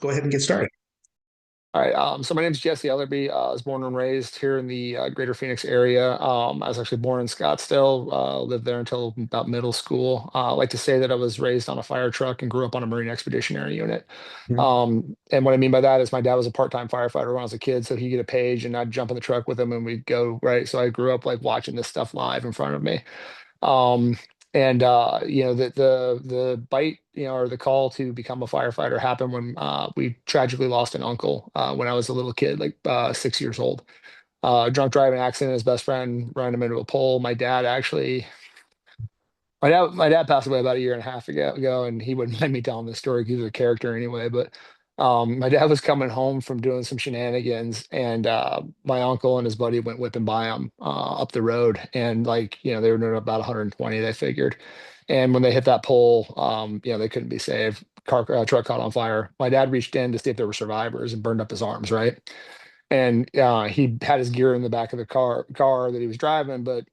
go ahead and get started. All right. So my name is Jesse Ellerbee. I was born and raised here in the greater Phoenix area. I was actually born in Scottsdale, lived there until about middle school. I like to say that I was raised on a fire truck and grew up on a Marine Expeditionary Unit. Mhm. And what I mean by that is my dad was a part-time firefighter when I was a kid, so he'd get a page and I'd jump in the truck with him and we'd go, right? So I grew up like watching this stuff live in front of me. Um, and the bite, or the call to become a firefighter happened when we tragically lost an uncle when I was a little kid, like 6 years old. Drunk driving accident, his best friend ran him into a pole. My dad passed away about a year and a half ago, and he wouldn't let me tell him this story because he's a character anyway. But my dad was coming home from doing some shenanigans, and my uncle and his buddy went whipping by him up the road, and they were doing about 120, they figured. And when they hit that pole, they couldn't be saved. Truck caught on fire. My dad reached in to see if there were survivors and burned up his arms, right? And he had his gear in the back of the car that he was driving, but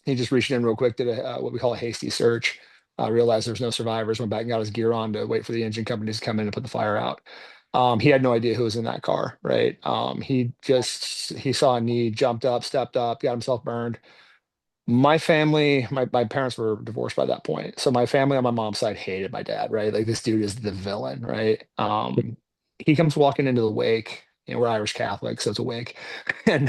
he just reached in real quick, did what we call a hasty search, realized there was no survivors, went back and got his gear on to wait for the engine companies to come in and put the fire out. He had no idea who was in that car, right? He saw a need, jumped up, stepped up, got himself burned. My family, my parents were divorced by that point. So my family on my mom's side hated my dad, right? Like this dude is the villain, right? He comes walking into the wake. We're Irish Catholic, so it's a wake. And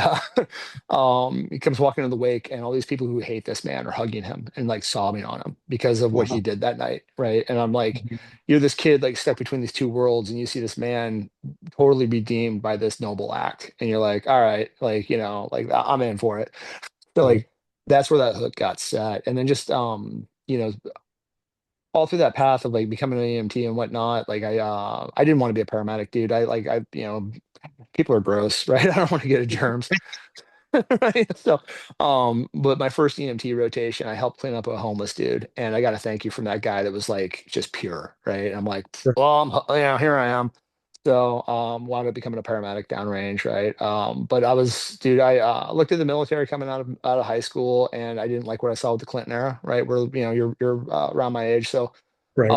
he comes walking into the wake, and all these people who hate this man are hugging him and like sobbing on him because of what he Wow. did that night, right? And I'm like, Mhm. you're this kid like stuck between these two worlds, and you see this man totally redeemed by this noble act, and you're like, all right, like like I'm in for it. So Right. like that's where that hook got set. And then just all through that path of like becoming an EMT and whatnot, like I didn't want to be a paramedic, dude. People are gross, right? I don't want to get a germs. Right. So but my first EMT rotation, I helped clean up a homeless dude, and I got a thank you from that guy that was like just pure, right? I'm like, Sure. well, here I am. So, wound up becoming a paramedic downrange, right? But dude, I looked at the military coming out of high school, and I didn't like what I saw with the Clinton era, right? Where you're around my age, so Right.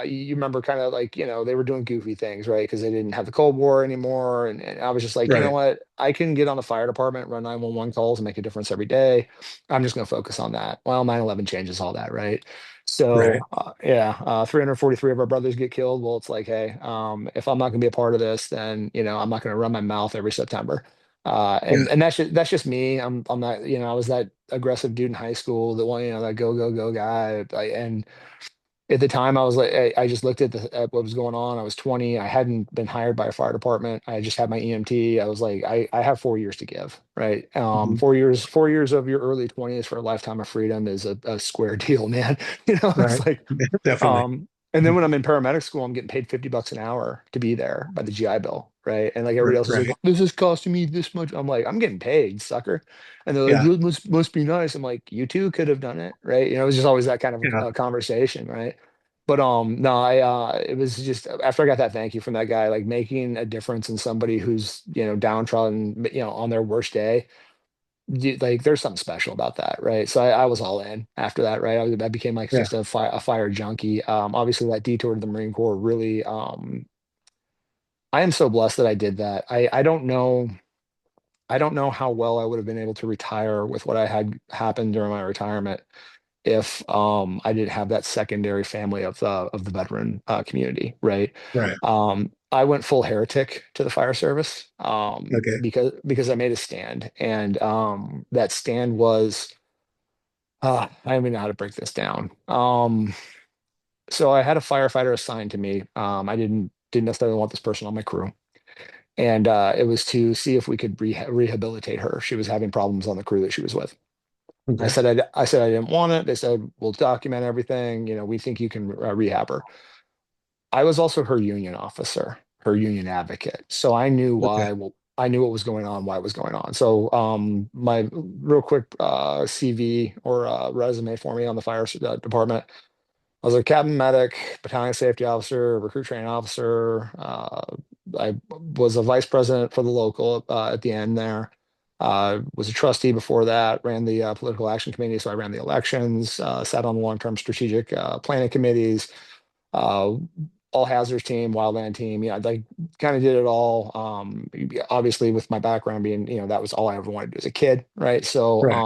you remember kind of like they were doing goofy things, right? Because they didn't have the Cold War anymore, and I was just like, you know Right. what? I can get on the fire department, run 911 calls, and make a difference every day. I'm just going to focus on that. Well, 9/11 changes all that, right? Right. So, yeah, 343 of our brothers get killed. Well, it's like, hey, if I'm not going to be a part of this, then I'm not going to run my mouth every September. Yeah. And that's just me. I'm not, I was that aggressive dude in high school, the one, that go go go guy. And at the time, I was like, I just looked at what was going on. I was 20. I hadn't been hired by a fire department. I just had my EMT. I was like, I have 4 years to give, right? Mhm. 4 years of your early 20s for a lifetime of freedom is a square deal, man. It's Right. like, Definitely. and then Mhm. when I'm in paramedic school, I'm getting paid $50 an hour to be there by the GI Bill, right? And like everybody Right. else is like, Right. this is costing me this much. I'm like, I'm getting paid, sucker. And they're like, Yeah. "It must be nice." I'm like, you too could have done it, right? It was just always that kind of Yeah. a conversation, right? But no, it was just after I got that thank you from that guy, like making a difference in somebody who's downtrodden, on their worst day. Like there's something special about that, right? So I was all in after that, right? I became like Yeah. just a fire junkie. Obviously that detour to the Marine Corps really. I am so blessed that I did that. I don't know how well I would have been able to retire with what I had happen during my retirement if I didn't have that secondary family of the veteran community, right? Right. I went full heretic to the fire service Okay. because I made a stand, and that stand was I don't even know how to break this down. So I had a firefighter assigned to me. I didn't necessarily want this person on my crew, and it was to see if we could rehabilitate her. She was having problems on the crew that she was with. I Okay. said I didn't want it. They said we'll document everything. We think you can rehab her. I was also her union officer, her union advocate, so I knew Okay. why. Well, I knew what was going on, why it was going on. So my real quick CV or resume for me on the fire department. I was a captain medic, battalion safety officer, recruit training officer. I was a vice president for the local at the end there. Was a trustee before that, ran the political action committee, so I ran the elections, sat on the long-term strategic planning committees. Uh, all hazards team, wildland team. Yeah, like kind of did it all. Yeah, obviously with my background being, that was all I ever wanted to do as a kid, right? So, Right.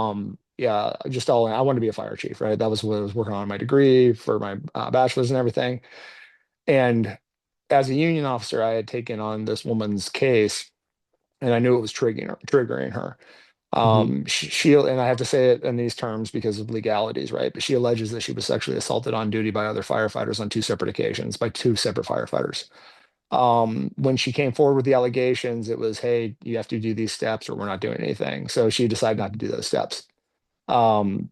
yeah, just all I wanted to be a fire chief, right? That was what I was working on in my degree for my bachelor's and everything. And as a union officer, I had taken on this woman's case, and I knew it was triggering her. Hmm. She, and I have to say it in these terms because of legalities, right? But she alleges that she was sexually assaulted on duty by other firefighters on two separate occasions by two separate firefighters. When she came forward with the allegations, it was, hey, you have to do these steps or we're not doing anything. So she decided not to do those steps. Um,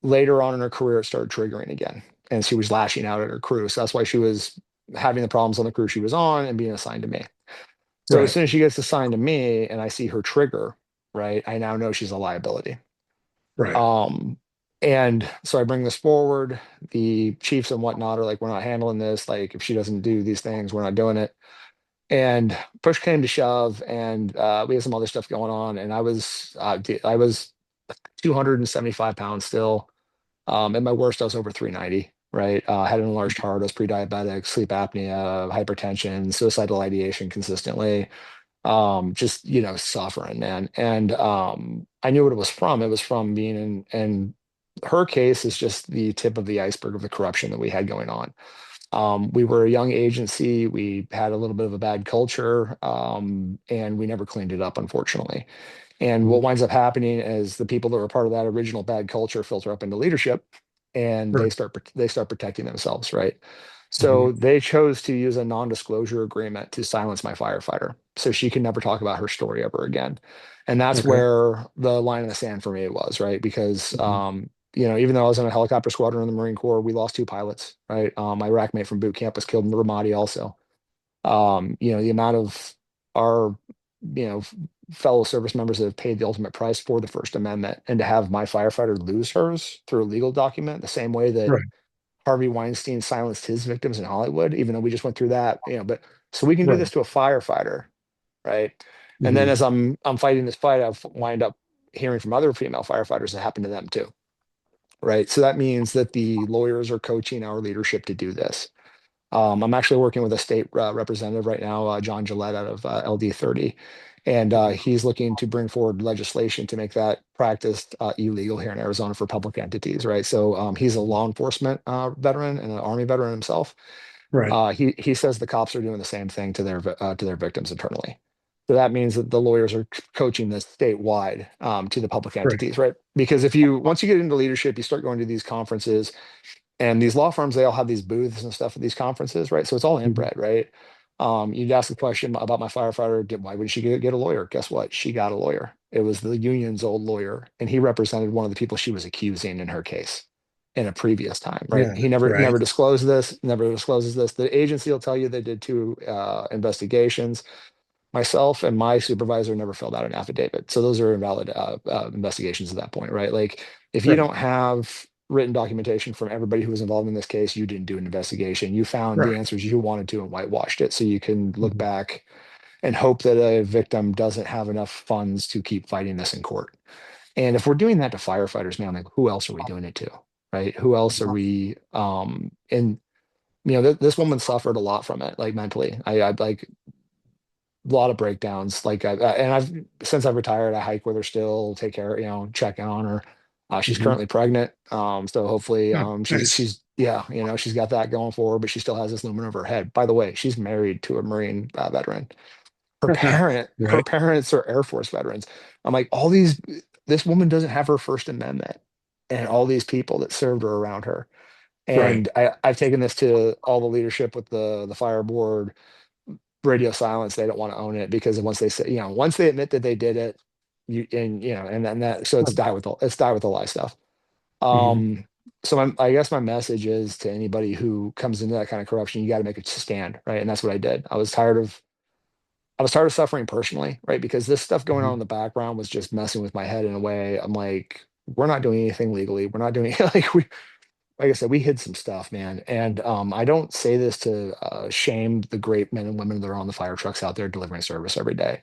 Later on in her career, it started triggering again, and she was lashing out at her crew. So that's why she was having the problems on the crew she was on and being assigned to me. So as Right. soon as she gets assigned to me and I see her trigger, right, I now know she's a liability. Right. Um, and so I bring this forward. The chiefs and whatnot are like, we're not handling this. Like, if she doesn't do these things, we're not doing it. And push came to shove, and we had some other stuff going on. And I was 275 pounds still. At my worst, I was over 390. Right, had an enlarged heart. I was pre-diabetic, sleep apnea, hypertension, suicidal ideation consistently. Just suffering, man. And I knew what it was from. It was from being in, and her case is just the tip of the iceberg of the corruption that we had going on. We were a young agency. We had a little bit of a bad culture, and we never cleaned it up, unfortunately. And what Hmm. winds up happening is the people that were part of that original bad culture filter up into leadership, and Right. they start protecting themselves, right? Hmm. So they chose to use a non-disclosure agreement to silence my firefighter, so she can never talk about her story ever again. And that's Okay. where the line in the sand for me was, right? Because Hmm. even though I was in a helicopter squadron in the Marine Corps, we lost two pilots, right? My rack mate from boot camp was killed in Ramadi also. The amount of our, you know, fellow service members that have paid the ultimate price for the First Amendment, and to have my firefighter lose hers through a legal document, the same way that Right. Harvey Weinstein silenced his victims in Hollywood, even though we just went through that, but so we can do Right. this to a firefighter, right? And then Hmm. as I'm fighting this fight, I've wind up hearing from other female firefighters that happened to them too, right? So that means that the lawyers are coaching our leadership to do this. I'm actually working with a state representative right now, John Gillette out of LD 30, and he's looking to bring forward legislation to make that practice illegal here in Arizona for public entities, right? So he's a law enforcement veteran and an Army veteran himself. Right. He says the cops are doing the same thing to their victims internally. So that means that the lawyers are coaching this statewide to the public Right. entities, right? Because once you get into leadership, you start going to these conferences, and these law firms, they all have these booths and stuff at these conferences, right? So it's all Hmm. inbred, right? You'd ask a question about my firefighter, why would she get a lawyer? Guess what? She got a lawyer. It was the union's old lawyer, and he represented one of the people she was accusing in her case in a previous time, right? Yeah. He never Right. never discloses this. The agency will tell you they did two investigations. Myself and my supervisor never filled out an affidavit. So those are invalid investigations at that point, right? Like, if you Right. don't have written documentation from everybody who was involved in this case, you didn't do an investigation. You found the Right. answers you wanted to and whitewashed it, so you can look Hmm. back and hope that a victim doesn't have enough funds to keep fighting this in court. And if we're doing that to firefighters, man, like, who else are we doing it to? Right? Who else are we? And this woman suffered a lot from it, like mentally. I like a lot of breakdowns. Like, and I've since I've retired, I hike with her still, take care, check on her. She's Hmm. currently pregnant, so hopefully, Oh, nice. she's yeah, she's got that going for her, but she still has this looming over her head. By the way, she's married to a Marine veteran. Her Right. parents are Air Force veterans. I'm like, this woman doesn't have her First Amendment, and all these people that served her around her. Right. And I've taken this to all the leadership with the fire board. Radio silence, they don't want to own it, because once they say, once they admit that they did it, and then that, so Hmm. it's die with the lie stuff. Hmm. So I guess my message is to anybody who comes into that kind of corruption, you got to make a stand, right? And that's what I did. I was tired of suffering personally, right? Because this stuff going on in the background was just messing with my head in a way. I'm like, we're not doing anything legally. We're not doing like I said, we hid some stuff, man. And I don't say this to shame the great men and women that are on the fire trucks out there delivering service every day.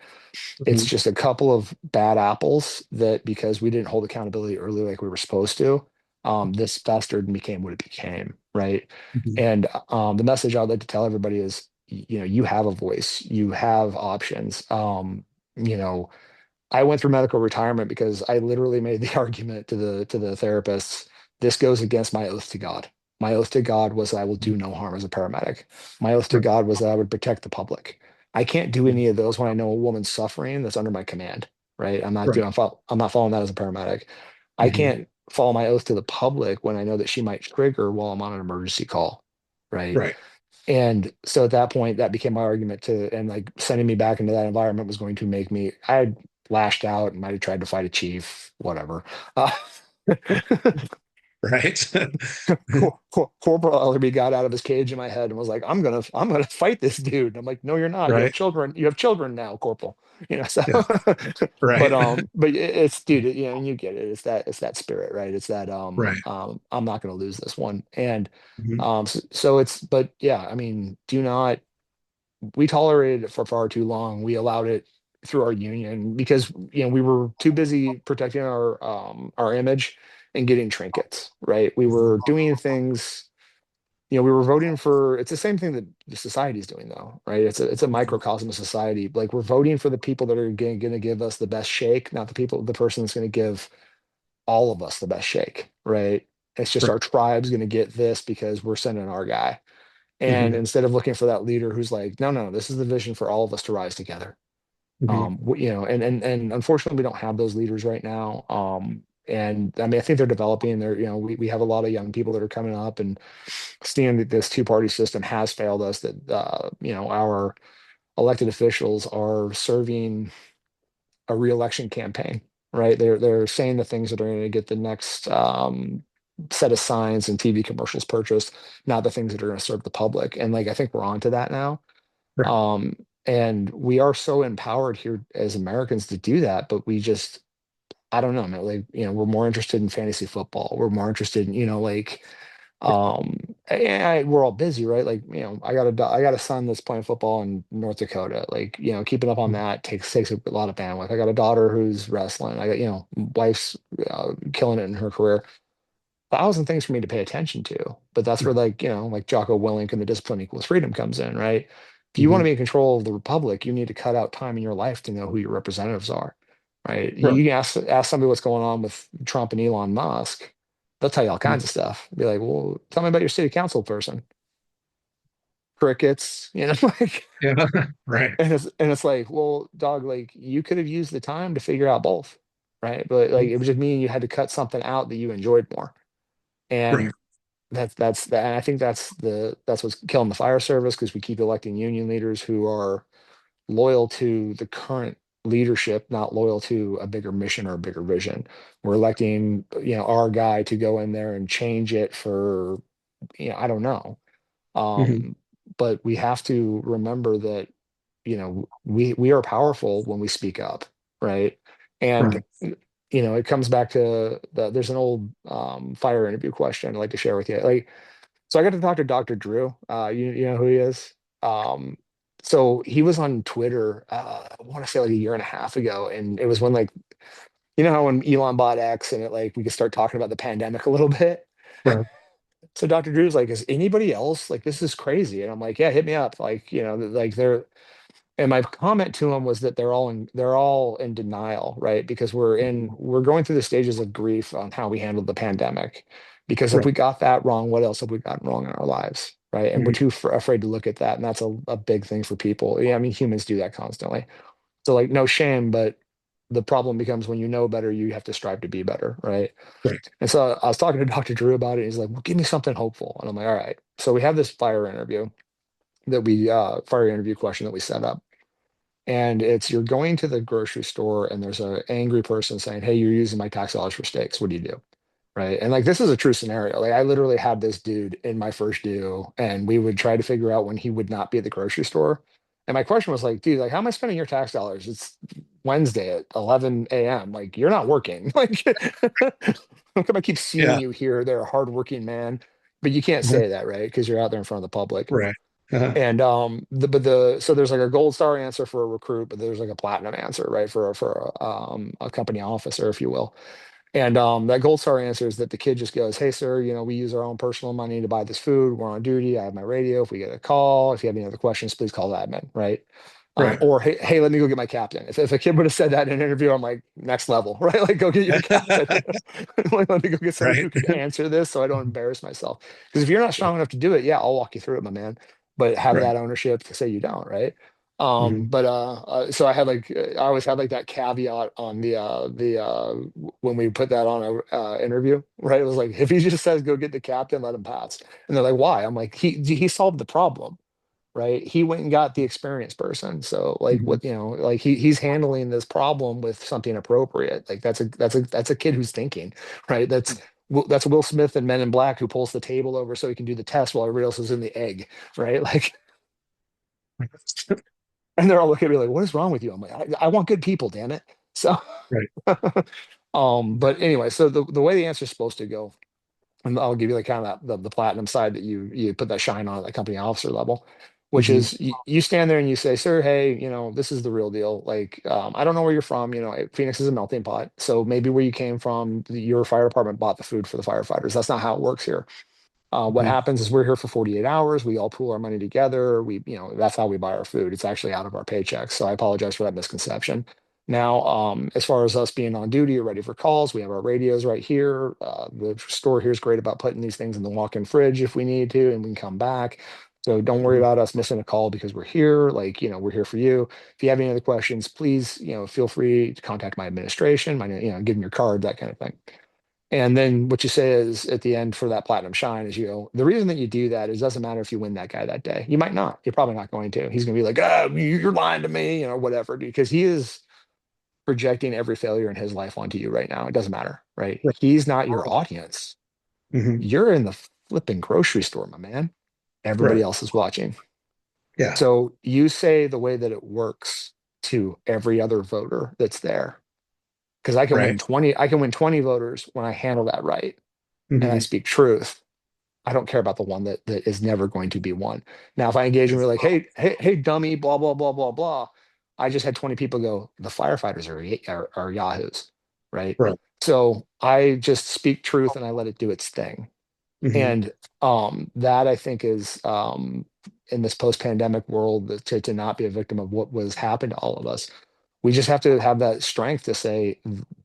It's Hmm. just a couple of bad apples that, because we didn't hold accountability early like we were supposed to, this festered and became what it became, right? Mhm. And the message I'd like to tell everybody is, you know, you have a voice, you have options. You know, I went through medical retirement because I literally made the argument to the therapists, this goes against my oath to God. My oath to God was I will do no harm as a paramedic. My oath to Right. God was that I would protect the public. I can't do any of those when I know a woman's suffering that's under my command, right? Right. I'm not following that as a paramedic. I Mhm. can't follow my oath to the public when I know that she might trigger while I'm on an emergency call, right? Right. And so at that point, that became my argument to, and like sending me back into that environment was going to make me, I had lashed out and might have tried to fight a chief, whatever. Uh, Right. Corporal Ellerbee got out of his cage in my head and was like, I'm gonna fight this dude. And I'm like, no, you're not. Right. You have children now, Corporal. You know, so, Yeah. Right. but it's, dude, you know, you get it. It's that spirit, right? It's that, Right. I'm not gonna lose this one. And, Mhm. so it's, but yeah, I mean, do not, we tolerated it for far too long. We allowed it through our union because, you know, we were too busy protecting our image and getting trinkets, right? We were doing things, you know, we were voting for, it's the same thing that the society's doing though, right? It's a microcosm of society. Like we're voting for the people that are going to give us the best shake, not the person that's going to give all of us the best shake, right? It's just Right. our tribe's going to get this because we're sending our guy. And Mhm. instead of looking for that leader who's like, no, no, this is the vision for all of us to rise together. Mhm. You know, and unfortunately, we don't have those leaders right now. And I mean, I think they're developing. They're, you know, we have a lot of young people that are coming up and seeing that this two-party system has failed us. That you know, our elected officials are serving a reelection campaign, right? They're saying the things that are going to get the next set of signs and TV commercials purchased, not the things that are going to serve the public. And like I think we're on to that now. Right. Um, and we are so empowered here as Americans to do that, but we just, I don't know, man, like, you know, we're more interested in fantasy football. We're more interested in, you know, like, we're all busy, right? Like, you know, I got a son that's playing football in North Dakota. Like, you know, keeping up on Mhm. that takes a lot of bandwidth. I got a daughter who's wrestling. I got, you know, wife's killing it in her career. Thousand things for me to pay attention to. But that's where, Right. like, you know, like Jocko Willink and the discipline equals freedom comes in, right? If you want to Mhm. be in control of the republic, you need to cut out time in your life to know who your representatives are, right? Right. You can ask somebody what's going on with Trump and Elon Musk. They'll tell you all Mhm. kinds of stuff. Be like, well, tell me about your city council person. Crickets, you know, like, Yeah. Right. and it's like, well, dog, like you could have used the time to figure out both, right? But like it was just meaning you had to cut something out that you enjoyed more. Right. And that's that. And I think that's what's killing the fire service because we keep electing union leaders who are loyal to the current leadership, not loyal to a bigger mission or a bigger vision. We're electing, you know, our guy to go in there and change it for, you know, I don't know. Mhm. Um, but we have to remember that, you know, we are powerful when we speak up, right? And Right. you know, it comes back to there's an old fire interview question I'd like to share with you. Like, so I got to talk to Dr. Drew. You know who he is? Um, so he was on Twitter, I want to say like a year and a half ago, and it was when like you know how when Elon bought X and it like we could start talking about the pandemic a little bit. Right. So Dr. Drew's like, is anybody else like this is crazy? And I'm like, yeah, hit me up. Like, you know, like they're and my comment to him was that they're all in denial, right? Because we're going through the stages of grief on how we handled the pandemic. Because if Right. we got that wrong, what else have we gotten wrong in our lives, right? And we're Mhm. too afraid to look at that, and that's a big thing for people. Yeah, I mean humans do that constantly. So like no shame, but the problem becomes when you know better, you have to strive to be better, right? Right. And so I was talking to Dr. Drew about it. He's like, well, give me something hopeful. And I'm like, all right. So we have this fire interview question that we set up. And it's you're going to the grocery store and there's an angry person saying, hey, you're using my tax dollars for steaks. What do you do? Right. And like this is a true scenario. Like I literally had this dude in my first due, and we would try to figure out when he would not be at the grocery store. And my question was like, dude, like, how am I spending your tax dollars? It's Wednesday at 11 a.m. Like, you're not working. Like, how come I keep seeing Yeah. you here? They're a hardworking man, but you can't Mhm. say that, right? Because you're out there in front of the public. Right. Uh-huh. And the so there's like a gold star answer for a recruit, but there's like a platinum answer, right? For a company officer, if you will. And that gold star answer is that the kid just goes, "Hey, sir, we use our own personal money to buy this food. We're on duty. I have my radio. If we get a call, if you have any other questions, please call the admin." Right. Right. Or hey, let me go get my captain. If a kid would have said that in an interview, I'm like, next level, right? Like, go get your captain. Like, let me go get somebody Right. who can answer this so I don't embarrass myself. Because if you're not strong enough to do it, yeah, I'll walk you through it, my man. But have Right. that ownership to say you don't, right? Hmm. So I had like I always had like that caveat on when we put that on a interview, right? It was like if he just says go get the captain, let him pass. And they're like, why? I'm like, he solved the problem, right? He went and got the experienced person. So like Hmm. like he's handling this problem with something appropriate. Like that's a kid who's thinking, right? That's Will Smith in Men in Black who pulls the table over so he can do the test while everybody else is in the egg, right? Like, and they're all looking at me like, what is wrong with you? I'm like, I want good people, damn it. So, Right. but anyway, so the way the answer is supposed to go, and I'll give you like kind of the platinum side that you put that shine on at the company officer level, which Hmm. is you stand there and you say, sir, hey, this is the real deal. Like, I don't know where you're from. Phoenix is a melting pot. So maybe where you came from, your fire department bought the food for the firefighters. That's not how it works here. What Hmm. happens is we're here for 48 hours. We all pool our money together. That's how we buy our food. It's actually out of our paychecks. So I apologize for that misconception. Now, as far as us being on duty or ready for calls, we have our radios right here. The store here is great about putting these things in the walk-in fridge if we need to, and we can come back. So don't worry about us missing a call because we're here. Like, we're here for you. If you have any other questions, please, feel free to contact my administration, give them your card, that kind of thing. And then what you say is at the end for that platinum shine is the reason that you do that is doesn't matter if you win that guy that day. You might not. You're probably not going to. He's going to be like, you're lying to me, whatever, because he is projecting every failure in his life onto you right now. It doesn't matter, right? Right. He's not your audience. Hmm. You're in the flipping grocery store, my man. Everybody Right. else is watching. Yeah. So you say the way that it works to every other voter that's there. Because Right. I can win 20 voters when I handle that right and I Hmm. speak truth. I don't care about the one that is never going to be one. Now, if I engage and we're like, hey, dummy, blah, blah, blah, blah, blah, I just had 20 people go, the firefighters are yahoos, right? Right. So I just speak truth and I let it do its thing. Hmm. And that I think is in this post-pandemic world to not be a victim of what was happened to all of us. We just have to have that strength to say,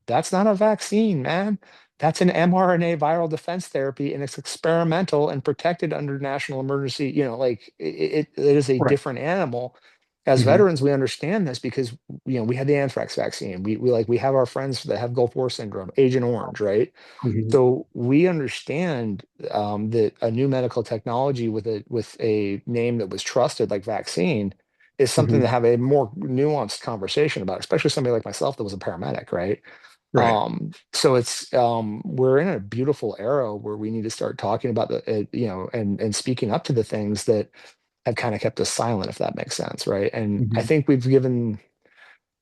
that's not a vaccine, man. That's an mRNA viral defense therapy, and it's experimental and protected under national emergency. Like it is a Right. different animal. As Hmm. veterans, we understand this because we had the anthrax vaccine. We have our friends that have Gulf War syndrome, Agent Orange, right? Hmm. So we understand that a new medical technology with a name that was trusted, like vaccine, is something Hmm. to have a more nuanced conversation about, especially somebody like myself that was a paramedic, right? Right. So it's we're in a beautiful era where we need to start talking about and speaking up to the things that have kind of kept us silent, if that makes sense, right? And I Hmm. think we've given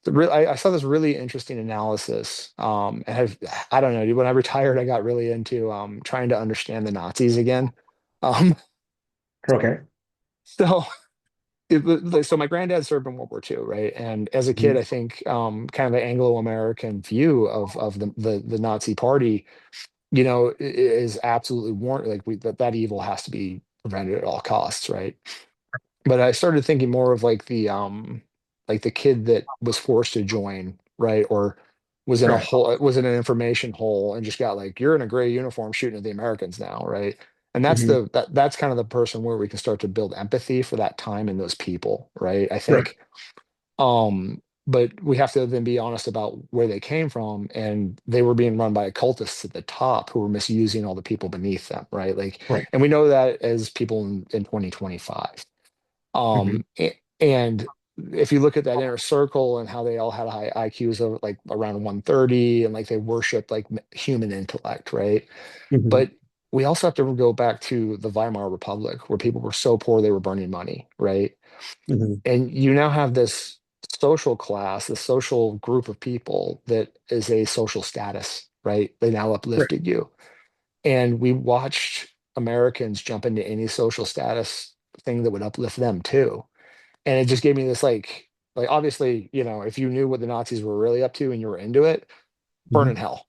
I saw this really interesting analysis. And I don't know, dude, when I retired, I got really into trying to understand the Nazis again. Um, Okay. so so my granddad served in World War II, right? And as a kid, Hmm. I think kind of the Anglo-American view of the Nazi Party, is absolutely warrant like that evil has to be prevented at all costs, right? But I started thinking more of like the kid that was forced to join, right? Or Right. was in an information hole and just got like, you're in a gray uniform shooting at the Americans now, right? And that's Hmm. that's kind of the person where we can start to build empathy for that time and those people, right? I Right. think but we have to then be honest about where they came from, and they were being run by occultists at the top who were misusing all the people beneath them, right? Like, Right. and we know that as people in 2025. Hmm. And if you look at that inner circle and how they all had high IQs of like around 130 and like they worshiped like human intellect, right? Hmm. But we also have to go back to the Weimar Republic where people were so poor they were burning money, right? Hmm. And you now have this social class, this social group of people that is a social status, right? They now Right. uplifted you. And we watched Americans jump into any social status thing that would uplift them too. And it just gave me this like obviously, if you knew what the Nazis were really up to and you were into it, burn Hmm. in hell.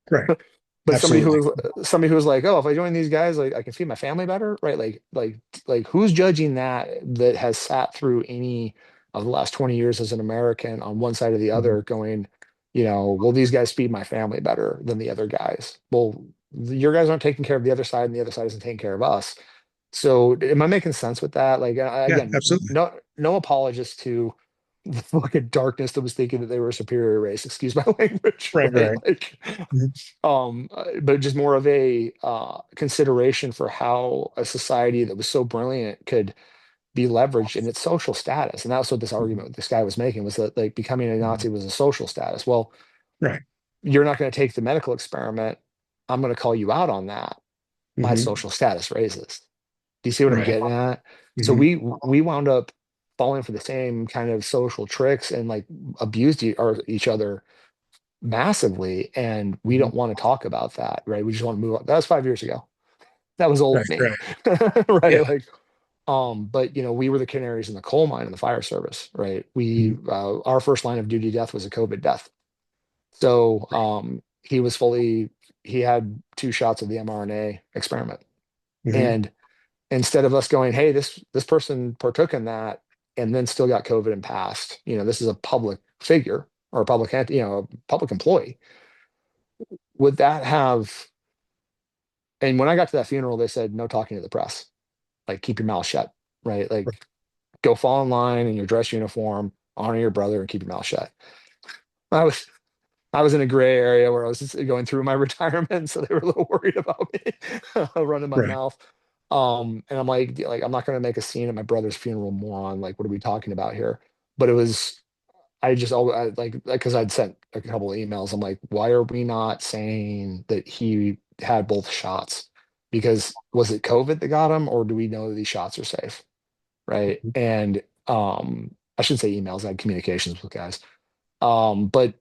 Right. But Absolutely. somebody who was like, oh, if I join these guys, like I can feed my family better, right? Like who's judging that has sat through any of the last 20 years as an American on one side or the Mhm. other, going, well, these guys feed my family better than the other guys. Well, your guys aren't taking care of the other side, and the other side isn't taking care of us. So, am I making sense with that? Like, Yeah, again, absolutely. no apologist to the fucking darkness that was thinking that they were a superior race. Excuse my language, Right, right? right. Like, Mhm. but just more of a consideration for how a society that was so brilliant could be leveraged in its social status. And that's what this Mhm. argument this guy was making, was that like becoming a Mhm. Nazi was a social status. Well, Right. you're not going to take the medical experiment. I'm going to call you out on that. My Mhm. social status raises. Do you see what I'm Right. getting at? So Mhm. we wound up falling for the same kind of social tricks and like abused each other massively, and we Mhm. don't want to talk about that, right? We just want to move on. That was 5 years ago. That was Right, old me. right. Yeah. Right? Like, but we were the canaries in the coal mine in the fire service, right? Mhm. Our first line of duty death was a COVID death. So he had 2 shots of the mRNA experiment. Mhm. And instead of us going, hey, this person partook in that and then still got COVID and passed, this is a public figure or a a public employee. Would that have, and when I got to that funeral, they said, no talking to the press, like keep your mouth shut, right? Like go fall in line in your dress uniform, honor your brother and keep your mouth shut. I was I was in a gray area where I was just going through my retirement, so they were a little worried about me running my Right. mouth. And I'm like I'm not going to make a scene at my brother's funeral, moron. Like, what are we talking about here? But it was, I just always like because I'd sent a couple of emails. I'm like, why are we not saying that he had both shots? Because was it COVID that got him, or do we know that these shots are safe? Right. Mhm. And I shouldn't say emails. I had communications with guys. But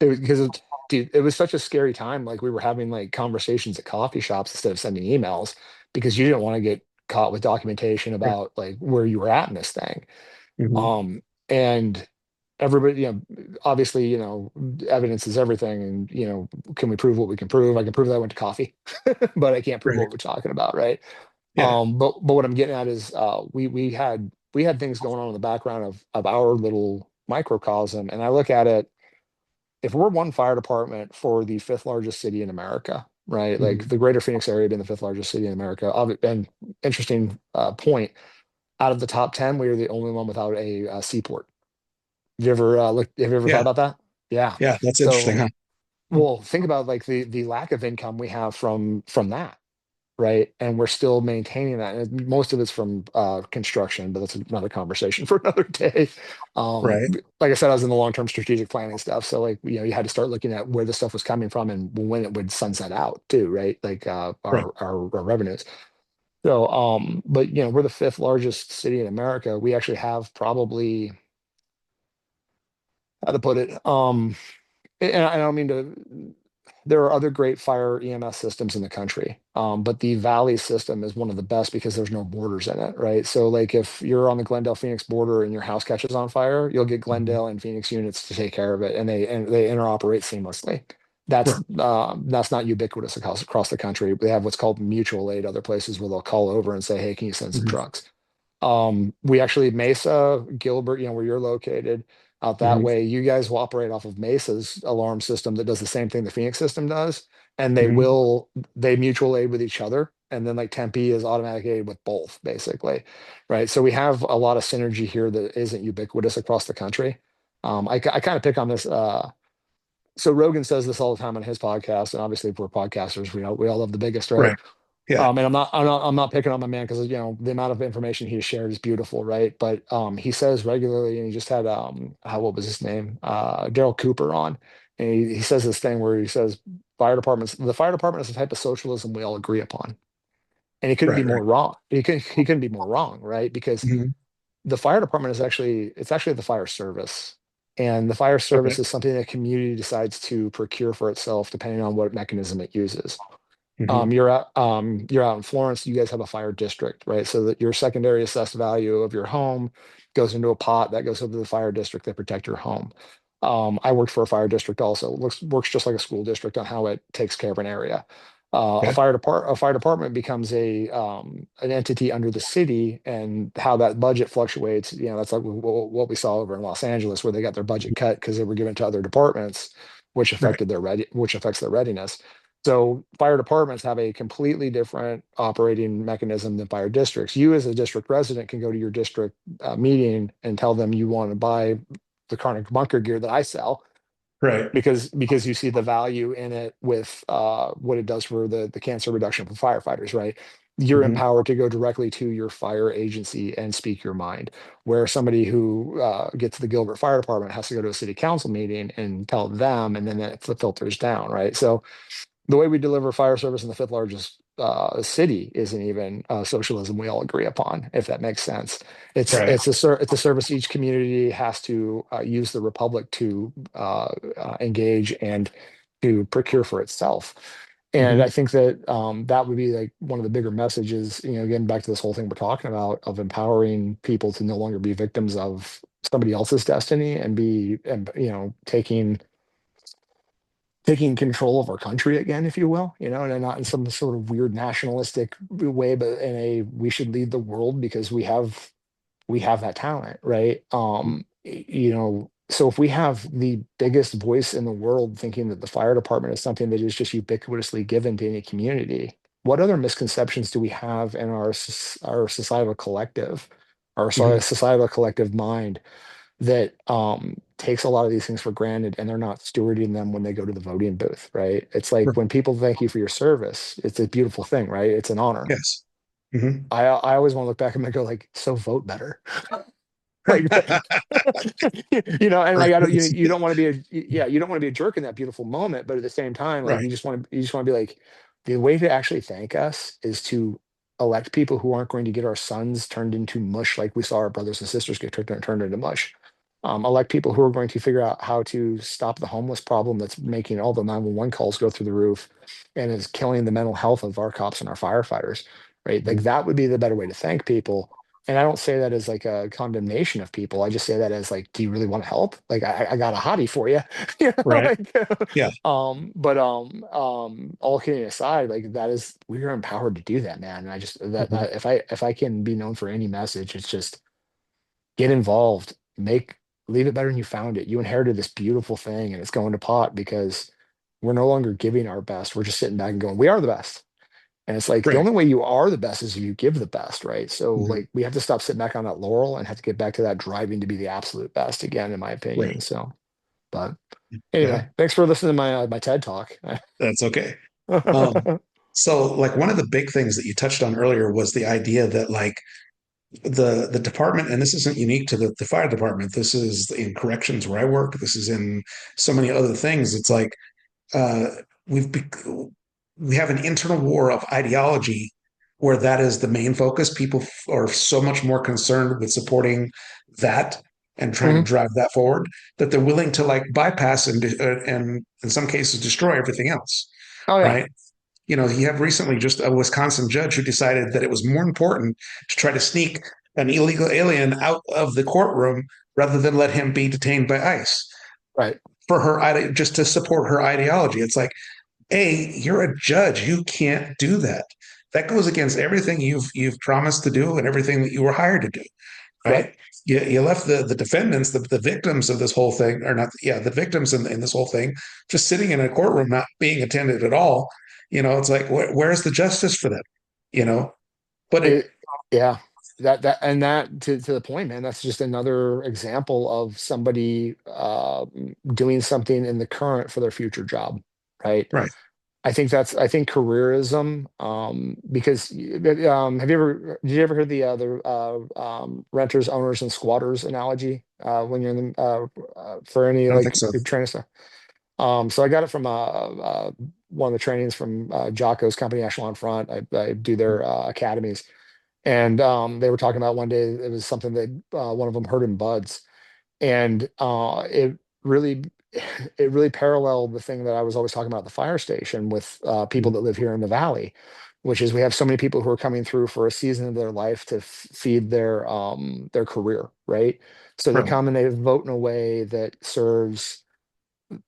because dude, it was such a scary time. Like we were having like conversations at coffee shops instead of sending emails because you didn't want to get caught with documentation Right. about like where you were at in this thing. Mhm. Um, and everybody, obviously, evidence is everything. And, can we prove what we can prove? I can prove that I went to coffee, but I can't prove Right. what we're talking about. Right. Yeah. But what I'm getting at is we had things going on in the background of our little microcosm. And I look at it, if we're one fire department for the fifth largest city in America, right? Like Mhm. the greater Phoenix area being the fifth largest city in America. And interesting point, out of the top 10, we are the only one without a seaport. Have you ever thought Yeah. about that? Yeah. Yeah. That's interesting, So, huh? Mm. well, think about like the lack of income we have from that, right? And we're still maintaining that. And most of it's from construction, but that's another conversation for another day. Right. Like I said, I was in the long-term strategic planning stuff, so like you had to start looking at where the stuff was coming from and when it would sunset out too, right? Like Right. our revenues. So, but we're the fifth largest city in America. We actually have probably, how to put it, and I don't mean to, there are other great fire EMS systems in the country, but the Valley system is one of the best because there's no borders in it, right? So, like, if you're on the Glendale Phoenix border and your house catches on fire, you'll get Mhm. Glendale and Phoenix units to take care of it, and they interoperate seamlessly. Right. That's not ubiquitous across the country. They have what's called mutual aid other places where they'll call over and say, "Hey, can you send some Mhm. trucks?" We actually Mesa, Gilbert, where you're located out that Mhm. way, you guys will operate off of Mesa's alarm system that does the same thing the Phoenix system does, and Mhm. they mutual aid with each other, and then like Tempe is automatic aid with both, basically, right? So we have a lot of synergy here that isn't ubiquitous across the country. I kind of pick on this. So Rogan says this all the time on his podcast, and obviously if we're podcasters, we all love the biggest, right? Right. Yeah. And I'm not picking on my man because the amount of information he has shared is beautiful, right? But he says regularly, and he just had what was his name? Daryl Cooper on, and he says this thing where he says the fire department is the type of socialism we all agree upon, and he couldn't be Right. more Right. wrong. He couldn't be more wrong, right? Because Mhm. the fire department it's actually the fire service, and the fire Okay. service is something that community decides to procure for itself depending on what mechanism it uses. Mhm. You're out in Florence, you guys have a fire district, right? So that your secondary assessed value of your home goes into a pot that goes into the fire district that protect your home. I worked for a fire district also. Works just like a school district on how it takes care of an area. Okay. A fire department becomes an entity under the city, and how that budget fluctuates. That's like what we saw over in Los Angeles, where they got their budget cut because they were given to other departments, which Right. which affects their readiness. So fire departments have a completely different operating mechanism than fire districts. You, as a district resident, can go to your district meeting and tell them you want to buy the Carna Bunker Gear that I sell, Right. because you see the value in it with what it does for the cancer reduction for firefighters, right? You're Hmm. empowered to go directly to your fire agency and speak your mind. Where somebody who gets to the Gilbert Fire Department has to go to a city council meeting and tell them, and then it filters down, right? So the way we deliver fire service in the fifth largest city isn't even socialism we all agree upon, if that makes sense. Right. It's a service each community has to use the republic to engage and to procure for itself. And Hmm. I think that that would be like one of the bigger messages, getting back to this whole thing we're talking about, of empowering people to no longer be victims of somebody else's destiny, and taking control of our country again, if you will, and not in some sort of weird nationalistic way, but in a, we should lead the world because we have that talent, right? So if we have the biggest voice in the world thinking that the fire department is something that is just ubiquitously given to any community, what other misconceptions do we have in our societal collective, our Hmm. societal collective mind, that takes a lot of these things for granted, and they're not stewarding them when they go to the voting booth, right? It's like Right. when people thank you for your service, it's a beautiful thing, right? It's an honor. Yes. Hmm. I always want to look back and go like, so vote better. Like, and like, I don't, you don't want to be you don't want to be a jerk in that beautiful moment, but at the same time, like, Right. you just want to be like, the way to actually thank us is to elect people who aren't going to get our sons turned into mush, like we saw our brothers and sisters get turned into mush. Elect people who are going to figure out how to stop the homeless problem that's making all the 911 calls go through the roof and is killing the mental health of our cops and our firefighters, right? Like, Mhm. that would be the better way to thank people. And I don't say that as like a condemnation of people. I just say that as like, do you really want to help? Like, I got a hottie for you, Right. like, Yeah. all kidding aside, like, we are empowered to do that, man. And I just, Hmm. if I can be known for any message, it's just get involved, leave it better than you found it. You inherited this beautiful thing, and it's going to pot because we're no longer giving our best. We're just sitting back and going, we are the best. And it's like, the Right. only way you are the best is if you give the best, right? So, Hmm. like, we have to stop sitting back on that laurel and have to get back to that driving to be the absolute best again, in my opinion. Right. So, but Yeah. anyway, thanks for listening to my TED talk. That's okay. So like one of the big things that you touched on earlier was the idea that like the department, and this isn't unique to the fire department. This is in corrections where I work. This is in so many other things. It's like uh, we've be, we have an internal war of ideology where that is the main focus. People are so much more concerned with supporting that and trying to Mhm. drive that forward that they're willing to like bypass and in some cases destroy everything else. Oh yeah, Right. You have recently just a Wisconsin judge who decided that it was more important to try to sneak an illegal alien out of the courtroom rather than let him be detained by ICE right. for her just to support her ideology. It's like, you're a judge. You can't do that. That goes against everything you've promised to do and everything that you were hired to do, Yep. right? You left the defendants, the victims of this whole thing, or not, yeah, the victims in this whole thing, just sitting in a courtroom, not being attended at all. It's like, where's the justice for them? You know, but It, yeah. That to the point, man, that's just another example of somebody doing something in the current for their future job, right? right. I think careerism, because did you ever hear the renters, owners, and squatters analogy when you're in for any I don't think like so. training stuff? So I got it from one of the trainings from Jocko's company, Echelon Front. I do their academies, and they were talking about one day it was something that one of them heard in Buds, and it really it really paralleled the thing that I was always talking about at the fire station with people that live here in the valley. which is we have so many people who are coming through for a season of their life to feed their career, right? So they Right. come and they vote in a way that serves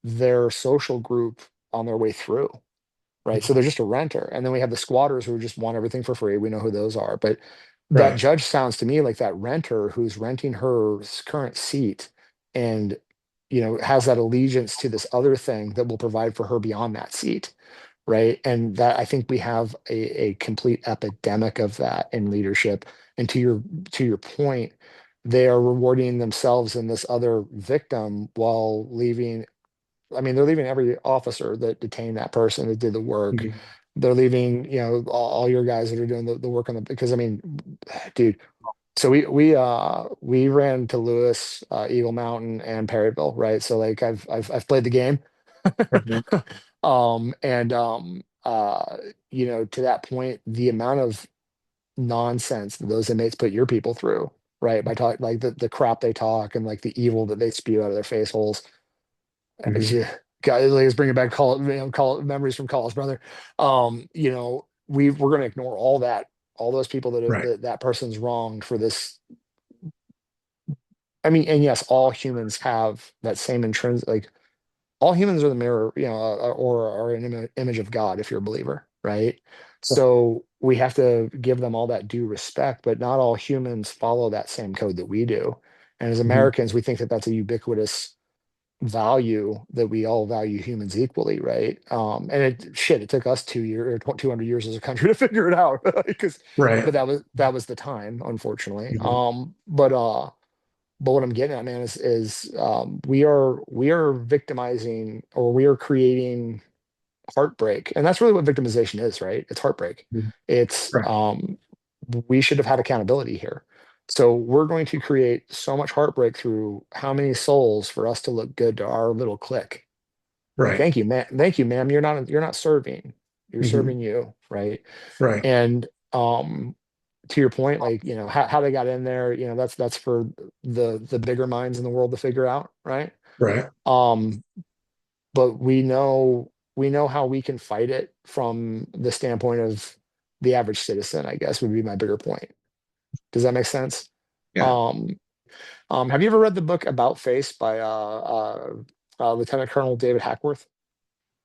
their social group on their way through, right? So they're just a renter. And then we have the squatters who just want everything for free. We know who those are. But that Right. judge sounds to me like that renter who's renting her current seat and, has that allegiance to this other thing that will provide for her beyond that seat. Right. And that I think we have a complete epidemic of that in leadership. And to your point, they are rewarding themselves and this other victim while leaving. I mean, they're leaving every officer that detained that person that did the work. Mhm. They're leaving, all your guys that are doing the work on the, because I mean, dude, so we ran to Lewis, Eagle Mountain and Perryville, right? So like I've played the game. Right. And to that point, the amount of nonsense that those inmates put your people through, right? By talking like the crap they talk and like the evil that they spew out of their face holes. Mhm. Yeah, guys, like, it's bringing back call memories from college, brother. We're gonna ignore all that, all those people Right. that person's wronged for this. I mean, and yes, all humans have that same intrinsic, like all humans are the mirror, or are an image of God if you're a believer, right? So we have to give them all that due respect, but not all humans follow that same code that we do. And as Mhm. Americans, we think that that's a ubiquitous value that we all value humans equally, right? And it took us 2 years or 200 years as a country to figure it out because, Right. but that was the time, unfortunately. Mhm. But what I'm getting at, man, is we are victimizing, or we are creating heartbreak, and that's really what victimization is, right? It's heartbreak. Mhm. It's Right. we should have had accountability here. So we're going to create so much heartbreak through how many souls for us to look good to our little clique. Like, Right. thank you, man. Thank you, ma'am. You're not serving. You're Mhm. serving you, right? Right. And to your point, like, how they got in there, that's for the bigger minds in the world to figure out, right? Right. Um, but we know how we can fight it from the standpoint of the average citizen, I guess would be my bigger point. Does that make sense? Yeah. Um, have you ever read the book About Face by Lieutenant Colonel David Hackworth?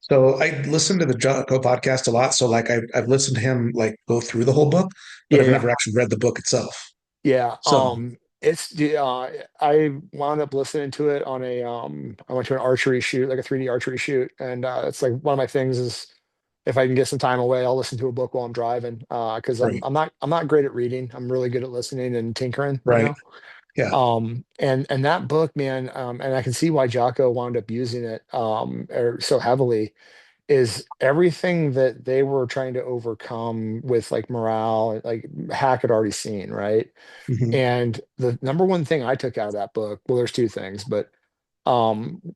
So I listen to the Jocko podcast a lot. So like I've listened to him like go through the whole book, but Yeah, I've yeah, never actually read the book itself. yeah. So I wound up listening to it on I went to an archery shoot, like a 3D archery shoot, and it's like one of my things is if I can get some time away, I'll listen to a book while I'm driving, because I'm right. I'm not I'm not great at reading. I'm really good at listening and tinkering, Right. Yeah. and that book, man, and I can see why Jocko wound up using it or so heavily, is everything that they were trying to overcome with like morale, like Hack had already seen, right? Mhm. And the number one thing I took out of that book, well, there's two things, but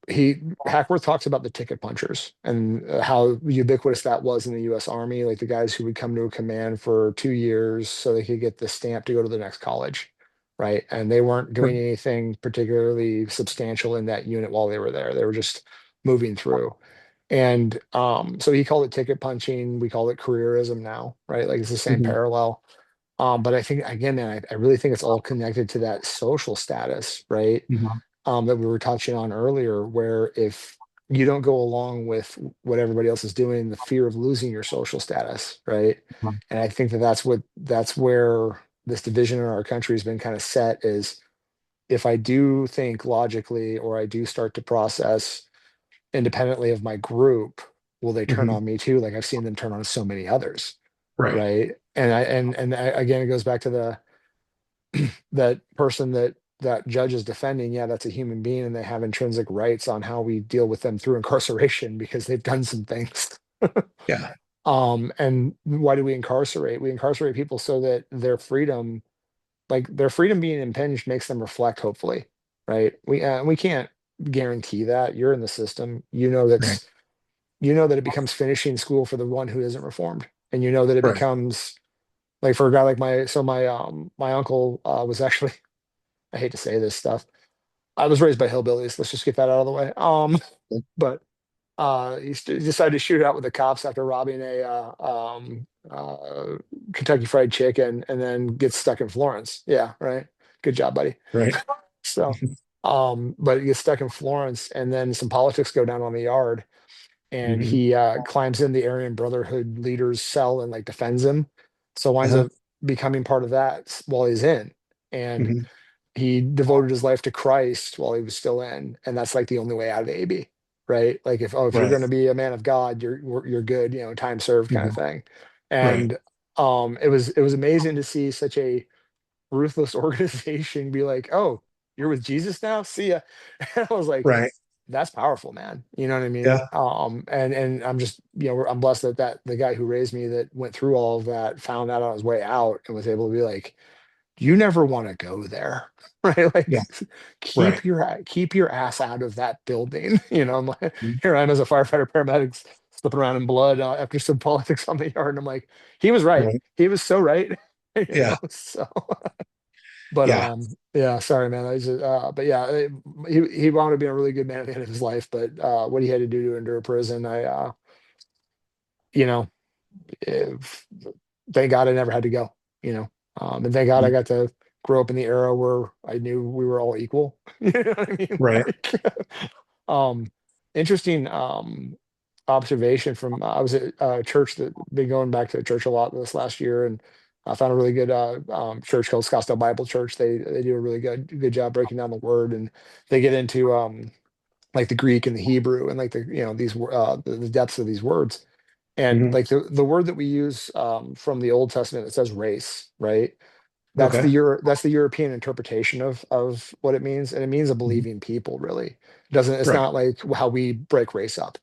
he Hackworth talks about the ticket punchers and how ubiquitous that was in the US Army, like the guys who would come to a command for 2 years so they could get the stamp to go to the next college, right? And they weren't doing anything particularly substantial in that unit while they were there. They were just moving through. And so he called it ticket punching. We call it careerism now, right? Like it's the same Mhm. parallel. But I think again, man, I really think it's all connected to that social status, right? Mhm. That we were touching on earlier, where if you don't go along with what everybody else is doing, the fear of losing your social status, right? And I think that that's where this division in our country has been kind of set is if I do think logically or I do start to process independently of my group, will they turn Mhm. on me too? Like I've seen them turn on so many others, Right. right? Again, it goes back to that person that judge is defending. Yeah, that's a human being, and they have intrinsic rights on how we deal with them through incarceration because they've done some things. Yeah. And why do we incarcerate? We incarcerate people so that their freedom being impinged makes them reflect, hopefully, right? We can't guarantee that. You're in the system. Right. You know that it becomes finishing school for the one who isn't reformed, and you know that it Right. becomes like for a guy like my uncle was actually, I hate to say this stuff. I was raised by hillbillies. Let's just get that out of the way. But decided to shoot it out with the cops after robbing a Kentucky Fried Chicken, and then gets stuck in Florence. Yeah, right. Good job, buddy. Right. So, but he gets stuck in Florence, and then some politics go down on the yard, and Hmm. he climbs in the Aryan Brotherhood leader's cell and like defends him. So winds Uh-huh. up becoming part of that while he's in, and Hmm. he devoted his life to Christ while he was still in, and that's like the only way out of the AB, right? Like if you're Right. going to be a man of God, you're good, time served kind of Hmm. thing. Right. And it was amazing to see such a ruthless organization be like, oh, you're with Jesus now, see ya. And I was like, Right. that's powerful, man. You know what I mean? Yeah. And I'm just, I'm blessed that the guy who raised me that went through all of that found that on his way out and was able to be like, you never want to go there, right? Yeah. Like, Right. keep your ass out of that building. I'm like, Mhm. here I am as a firefighter paramedic slipping around in blood after some politics on the yard, and I'm like, he was right. Right. He was so right. Yeah. So, but Yeah. yeah, sorry, man. But yeah, he wound up being a really good man at the end of his life. But what he had to do to endure prison, you know, if, thank God I never had to go, and thank God I Mhm. got to grow up in the era where I knew we were all equal. You know what I mean? Right. Like, um, interesting observation from I was at a church that been going back to church a lot this last year, and I found a really good church called Scottsdale Bible Church. They do a really good job breaking down the word, and they get into like the Greek and the Hebrew and like the depths of these words. And Hmm. like the word that we use from the Old Testament, it says race, right? Okay. That's the European interpretation of what it means, and it means a Hmm. believing people. Really, it doesn't. It's Right. not like how we break race up,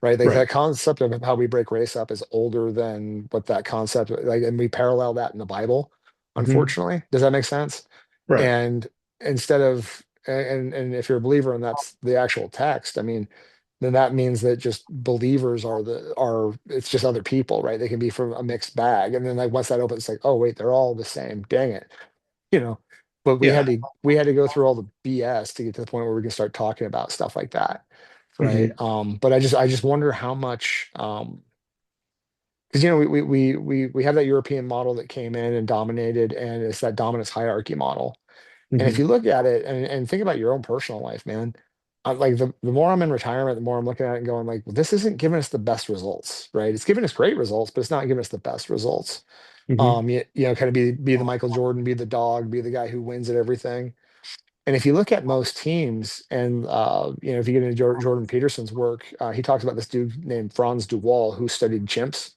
right? Like Right. that concept of how we break race up is older than what that concept like, and we parallel that in the Bible. Hmm. Unfortunately, does that make sense? Right. And instead of and if you're a believer and that's the actual text, I mean, then that means that just believers are it's just other people, right? They can be from a mixed bag. And then like once that opens, it's like, oh wait, they're all the same. Dang it. You know. But we Yeah. had to we had to go through all the BS to get to the point where we can start talking about stuff like that. Right. Hmm. But I just wonder how much because we have that European model that came in and dominated, and it's that dominance hierarchy model. And if Hmm. you look at it and think about your own personal life, man, like the more I'm in retirement, the more I'm looking at it and going like, well, this isn't giving us the best results, right? It's giving us great results, but it's not giving us the best results. Hmm. Kind of be the Michael Jordan, be the dog, be the guy who wins at everything. And if you look at most teams, and if you get into Jordan Peterson's work, he talks about this dude named Franz Duwal who studied chimps,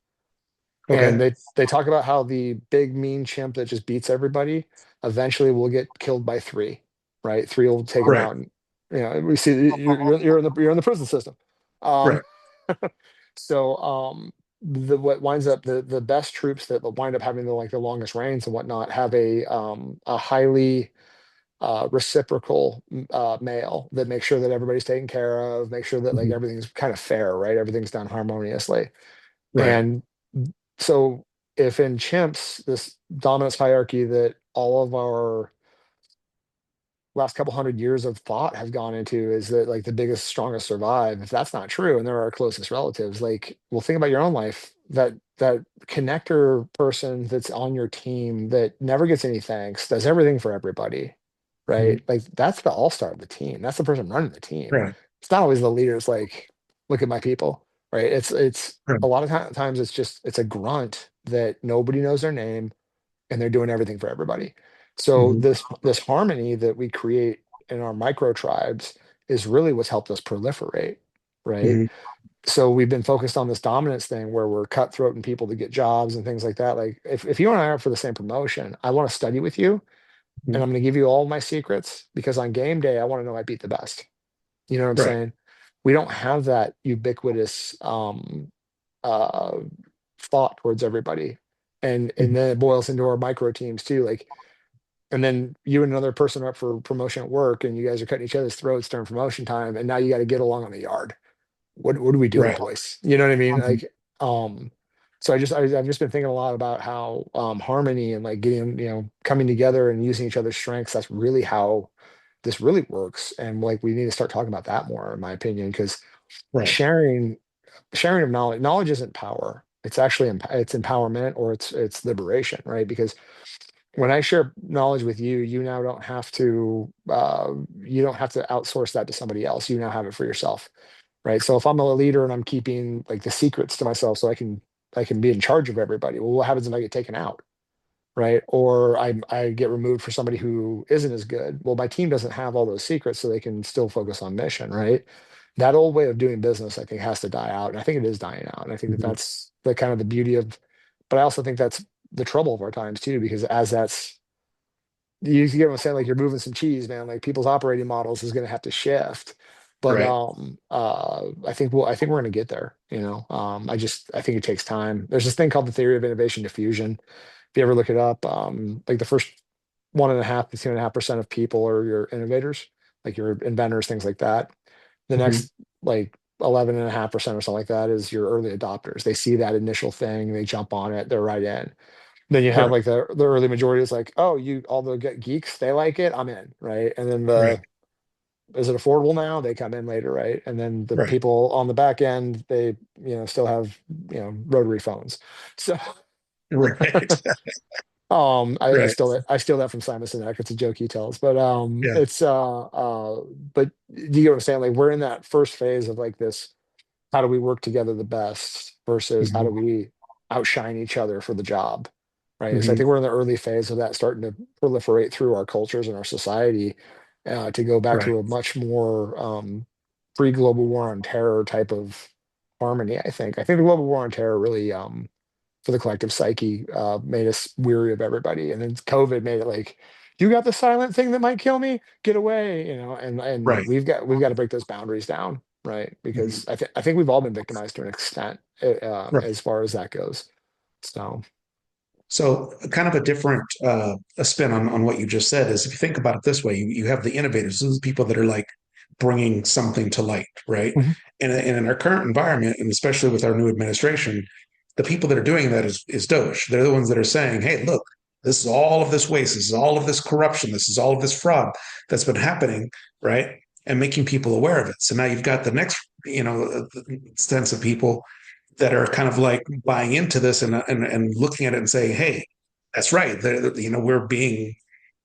and Okay. they talk about how the big mean chimp that just beats everybody eventually will get killed by three, right? Three will take him Right. out, and we see you're in the prison system. Um, Right. so what winds up the best troops that wind up having the longest reigns and whatnot have a highly reciprocal male that makes sure that everybody's taken care of, make sure that like Hmm. everything's kind of fair, right? Everything's done harmoniously. Right. And so if in chimps, this dominance hierarchy that all of our last couple hundred years of thought have gone into is that like the biggest, strongest survive. If that's not true, and they're our closest relatives, like, well, think about your own life. That connector person that's on your team that never gets any thanks, does everything for everybody, Hmm. right? Like that's the all-star of the team. That's the person running the team. Right. It's not always the leaders like, look at my people, right? It's Right. a lot of times it's a grunt that nobody knows their name and they're doing everything for everybody. So Hmm. this harmony that we create in our micro tribes is really what's helped us proliferate, right? Hmm. So we've been focused on this dominance thing where we're cutthroating people to get jobs and things like that. Like if you and I are up for the same promotion, I want to study with you and I'm going to give you all my secrets because on game day, I want to know I beat the best. You know what I'm Right. saying? We don't have that ubiquitous uh thought towards everybody. And Mhm. then it boils into our micro teams too. Like, and then you and another person are up for promotion at work and you guys are cutting each other's throats during promotion time, and now you got to get along on the yard. What are we doing, Right. boys? You know what I mean? Mhm. Like, so I've just been thinking a lot about how harmony and like getting, coming together and using each other's strengths, that's really how this really works. And like we need to start talking about that more, in my opinion, because Right. Sharing sharing of knowledge isn't power. It's actually it's empowerment, or it's liberation, right? Because when I share knowledge with you, you now don't have to you don't have to outsource that to somebody else. You now have it for yourself, right? So if I'm a leader and I'm keeping like the secrets to myself so I can be in charge of everybody, well, what happens if I get taken out? Right? Or I get removed for somebody who isn't as good. Well, my team doesn't have all those secrets, so they can still focus on mission, right? That old way of doing business, I think, has to die out, and I think it is dying out. And I think that Mhm. that's the kind of the beauty of, but I also think that's the trouble of our times too, because as that's you get what I'm saying, like you're moving some cheese, man. Like people's operating models is going to have to shift. But Right. I think we're going to get there. I think it takes time. There's this thing called the theory of innovation diffusion. If you ever look it up, like the first 1.5 to 2.5% of people are your innovators, like your inventors, things like that. The Mhm. next like 11.5% or something like that is your early adopters. They see that initial thing, they jump on it, they're right in. Then you have Right. like the early majority is like, oh, you all the geeks, they like it, I'm in, right? And then Right. the is it affordable now? They come in later, right? And then the Right. people on the back end, they still have rotary phones. So Right. I Right. steal that from Simon Sinek. It's a joke he tells, but Yeah. it's but do you get what I'm saying? Like we're in that first phase of like this, how do we work together the best versus how Mhm. do we outshine each other for the job, right? So I Mhm. think we're in the early phase of that starting to proliferate through our cultures and our society, to go back Right. to a much more pre-global war on terror type of harmony. I think the global war on terror really for the collective psyche made us weary of everybody, and then COVID made it like, you got the silent thing that might kill me, get away, and Right. we've got to break those boundaries down, right? Mhm. Because I think we've all been victimized to an extent, Right. as far as that goes. So So, kind of a different a spin on what you just said is if you think about it this way, you have the innovators, those are the people that are like bringing something to light, right? mhm, And in our current environment, and especially with our new administration, the people that are doing that is Doge. They're the ones that are saying, "Hey, look, this is all of this waste, this is all of this corruption, this is all of this fraud that's been happening, right?" And making people aware of it. So now you've got the next, sense of people that are kind of like buying into this and looking at it and saying, "Hey, that's right. We're being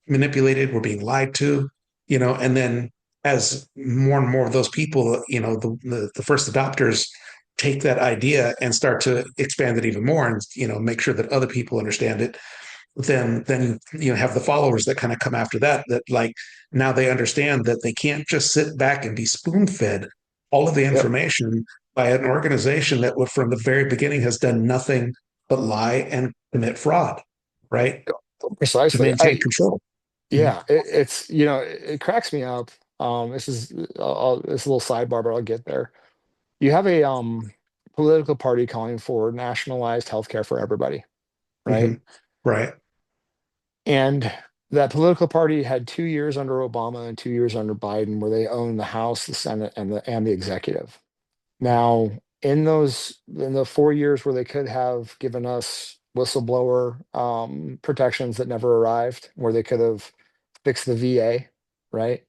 manipulated, we're being lied to, And then as more and more of those people, the first adopters take that idea and start to expand it even more, and make sure that other people understand it. Then have the followers that kind of come after that. That like now they understand that they can't just sit back and be spoon fed all of the yep, information by an organization that from the very beginning has done nothing but lie and commit fraud, right? To precisely. maintain control. Mhm. Yeah, it cracks me up. This is a little sidebar, but I'll get there. You have a political party calling for nationalized healthcare for everybody, right? Mhm. Right. And that political party had 2 years under Obama and 2 years under Biden, where they owned the House, the Senate, and the executive. Now, in the 4 years where they could have given us whistleblower protections that never arrived, where they could have fixed the VA, right?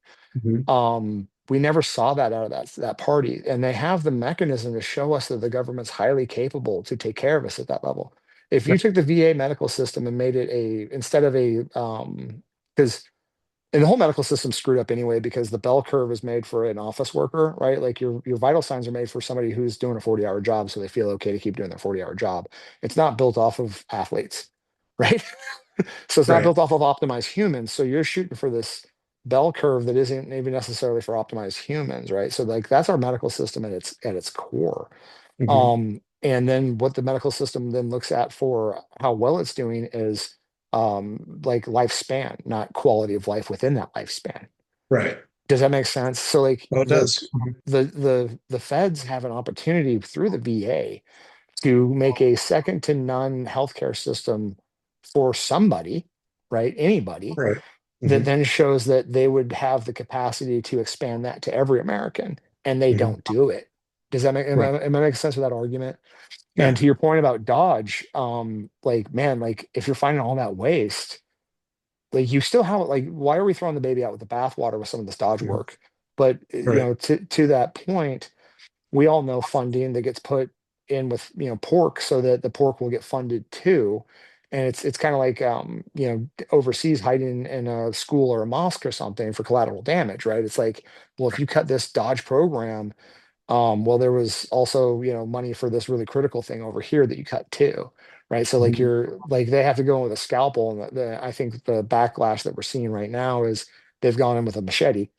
Mhm. We never saw that out of that party, and they have the mechanism to show us that the government's highly capable to take care of us at that level. If you Right. took the VA medical system and made it a instead of a because and the whole medical system's screwed up anyway, because the bell curve is made for an office worker, right? Like your vital signs are made for somebody who's doing a 40-hour job, so they feel okay to keep doing their 40-hour job. It's not built off of athletes, right? So it's not Right. built off of optimized humans. So you're shooting for this bell curve that isn't even necessarily for optimized humans, right? So like that's our medical system at its core. Mhm. And then what the medical system then looks at for how well it's doing is like lifespan, not quality of life within that lifespan. Right. Does that make sense? So like Oh, it does. Mhm. the feds have an opportunity through the VA to make a second to none healthcare system for somebody, right? Anybody Right. that Mhm. then shows that they would have the capacity to expand that to every American, and they Mhm. don't do it. Does that make Right. am I making sense with that argument? And Yeah. to your point about Dodge, like man, like if you're finding all that waste, like you still have like why are we throwing the baby out with the bathwater with some of this Dodge Mhm. work? But Right. to that point, we all know funding that gets put in with, pork so that the pork will get funded too. And it's kind of like, overseas hiding in a school or a mosque or something for collateral damage, right? It's like, well, if you cut this Dodge program, well, there was also, money for this really critical thing over here that you cut too, right? So like Mhm. you're like they have to go in with a scalpel, and I think the backlash that we're seeing right now is they've gone in with a machete,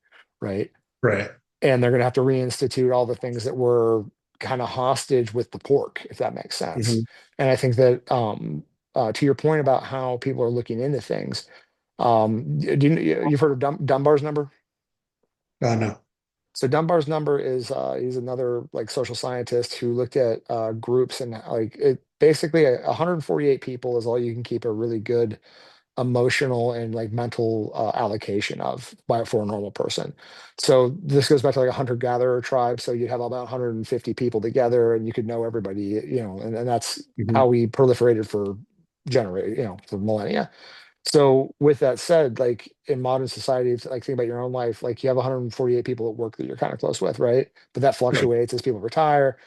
right? Right. And they're going to have to reinstitute all the things that were kind of hostage with the pork, if that makes sense. Hmm. And I think that to your point about how people are looking into things, you've heard of Dunbar's number? No. So Dunbar's number is he's another like social scientist who looked at groups, and like it basically 148 people is all you can keep a really good emotional and like mental allocation of for a normal person. So this goes back to like a hunter-gatherer tribe. So you'd have about 150 people together and you could know everybody, and that's Hmm. how we proliferated for for millennia. So with that said, like in modern society, it's like think about your own life, like you have 148 people at work that you're kind of close with, right? But that Right. fluctuates as people retire,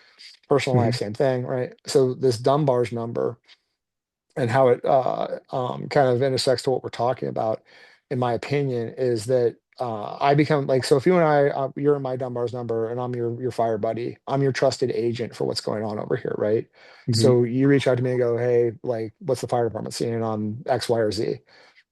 personal life, Hmm. same thing, right? So this Dunbar's number and how it kind of intersects to what we're talking about, in my opinion, is that I become like, so if you and I, you're in my Dunbar's number and I'm your fire buddy, I'm your trusted agent for what's going on over here, right? Hmm. So you reach out to me and go, hey, like, what's the fire department seeing on X, Y, or Z?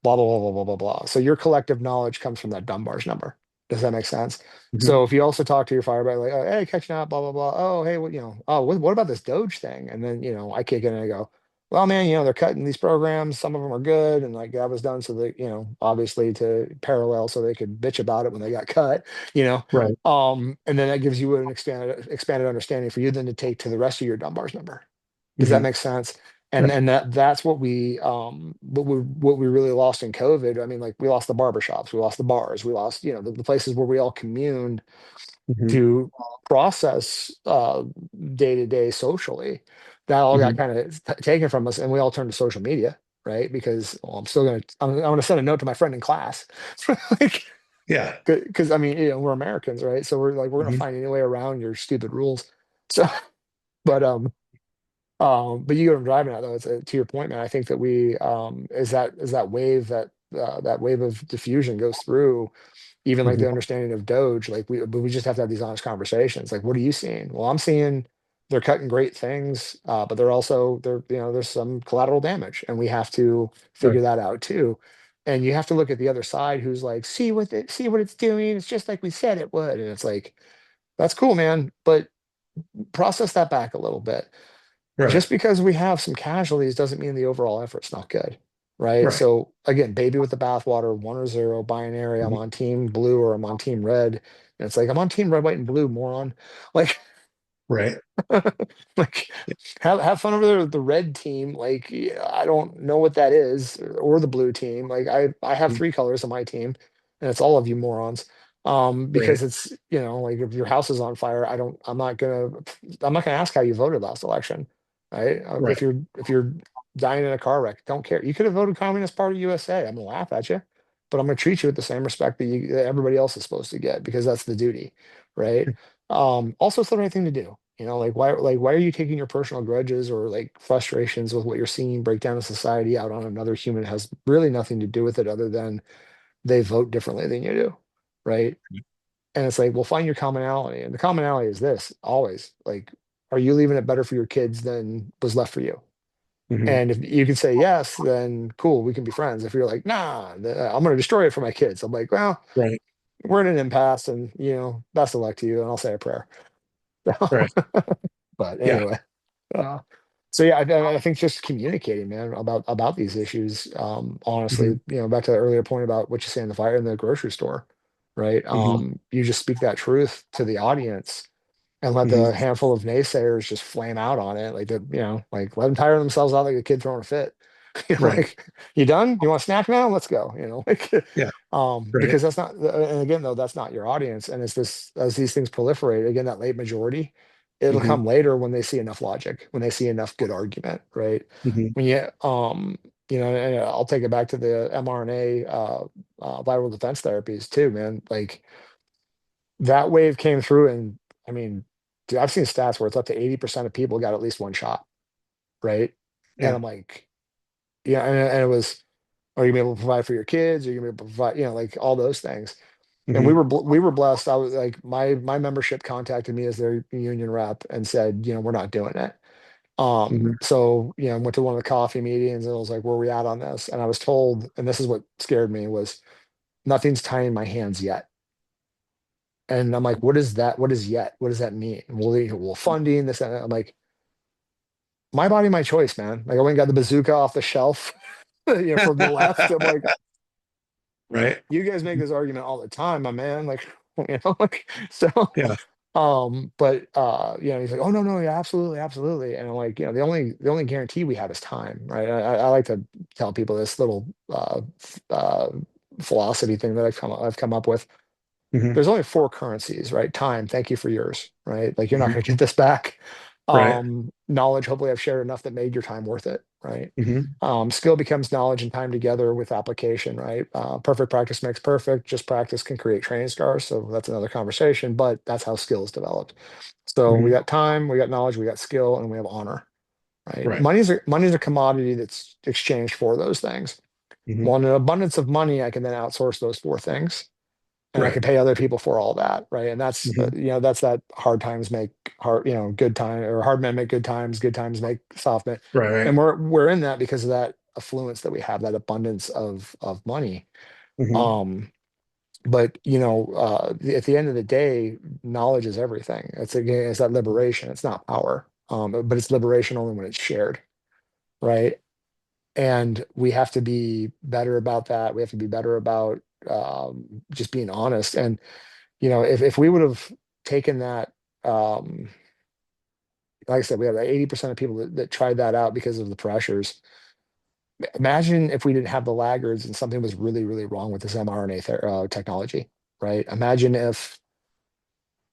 Blah, blah, blah, blah, blah, blah, blah. So your collective knowledge comes from that Dunbar's number. Does that make sense? Hmm. So if you also talk to your fire buddy, like, oh, hey, catching up, blah, blah, blah. Oh, hey, oh, what about this Doge thing? And then, I kick in and I go, well, man, they're cutting these programs. Some of them are good. And like that was done so that, obviously to parallel so they could bitch about it when they got cut, you know. Right. And then that gives you an expanded understanding for you then to take to the rest of your Dunbar's number. Does that Hmm. make sense? And Right. and that's what we really lost in COVID. I mean, like we lost the barbershops, we lost the bars, we lost, the places where we all communed Hmm. to process day to day socially. That all got Hmm. kind of taken from us, and we all turned to social media, right? Because well, I'm gonna send a note to my friend in class, like, Yeah. because I mean, we're Americans, right? So we're like we're gonna Hmm. find any way around your stupid rules. So, but but you get what I'm driving at though. It's to your point, man. I think that we is that wave that wave of diffusion goes through even like Hmm. the understanding of Doge, like but we just have to have these honest conversations. Like, what are you seeing? Well, I'm seeing they're cutting great things, but there's some collateral damage, and we have to Right. figure that out too. And you have to look at the other side, who's like, see what it's doing. It's just like we said it would, and it's like that's cool, man. But process that back a little bit. Right. Just because we have some casualties doesn't mean the overall effort's not good, right? Right. So again, baby with the bathwater, 1 or 0, binary. I'm Hmm. on team blue or I'm on team red. And it's like I'm on team red, white, and blue, moron. Like, Right. like have fun over there with the red team. Like, yeah, I don't know what that is, or the blue team. Like I have Mhm. 3 colors on my team, and it's all of you morons. Right. Because it's like if your house is on fire, I'm not gonna ask how you voted last election, right? Right. If you're dying in a car wreck, don't care. You could have voted Communist Party USA. I'm gonna laugh at you, but I'm gonna treat you with the same respect that everybody else is supposed to get because that's the duty, right? Also it's the right thing to do. Like why are you taking your personal grudges or like frustrations with what you're seeing break down in society out on another human? It has really nothing to do with it other than they vote differently than you do, right? And it's like, well, find your commonality. And the commonality is this always like, are you leaving it better for your kids than was left for you? Hmm. And if you can say yes, then cool, we can be friends. If you're like, nah, I'm going to destroy it for my kids, I'm like, well, Right. we're in an impasse and, best of luck to you. And I'll say a prayer. Right. But Yeah. anyway, uh, so yeah, I think just communicating, man, about these issues. Honestly, Hmm. back to the earlier point about what you say in the fire in the grocery store, right? Hmm. You just speak that truth to the audience and let Hmm. the handful of naysayers just flame out on it, like let them tire themselves out like a kid throwing a fit. Right. Like, you done? You want a snack now? Let's go. Like, Yeah. Right. because that's not, and again, though, that's not your audience. And as these things proliferate, again, that late majority, it'll Hmm. come later when they see enough logic, when they see enough good argument, right? Hmm. When and I'll take it back to the mRNA, viral defense therapies too, man. Like that wave came through, and I mean, dude, I've seen stats where it's up to 80% of people got at least one shot, right? And Yeah. I'm like, yeah, and it was, are you gonna be able to provide for your kids? Are you gonna be able to provide, like all those things? And Hmm. we were blessed. I was like, my membership contacted me as their union rep and said, we're not doing it. Hmm. So went to one of the coffee meetings and I was like, where are we at on this? And I was told, and this is what scared me, was nothing's tying my hands yet. And I'm like, what is that? What is yet? What does that mean? Well, funding this, and that. I'm like, my body, my choice, man. Like I went and got the bazooka off the shelf, from the left. I'm like, Right. you guys make this argument all the time, my man. Like, like so. Yeah. But he's like, oh no, no, yeah, absolutely, absolutely. And I'm like, the only guarantee we have is time, right? I like to tell people this little philosophy thing that I've come up with. Hmm. There's only four currencies, right? Time, thank you for yours, right? Like you're not Hmm. going to get this back. Right. Knowledge, hopefully I've shared enough that made your time worth it, right? Hmm. Skill becomes knowledge and time together with application, right? Perfect practice makes perfect. Just practice can create training scars. So that's another conversation, but that's how skills developed. So we Hmm. got time, we got knowledge, we got skill, and we have honor, right? Right. Money's a commodity that's exchanged for those things. Hmm. Well, in an abundance of money, I can then outsource those four things and I Right. can pay other people for all that, right? And that's Hmm. that's that hard times make hard, good time, or hard men make good times make soft men, Right. and Right. we're in that because of that affluence that we have, that abundance of money. Hmm. Um, but at the end of the day, knowledge is everything. It's again, it's that liberation. It's not power, but it's liberation only when it's shared, right? And we have to be better about that. We have to be better about just being honest. And if we would have taken that, um, like I said, we have like 80% of people that tried that out because of the pressures. Imagine if we didn't have the laggards and something was really, really wrong with this mRNA technology, right? Imagine if,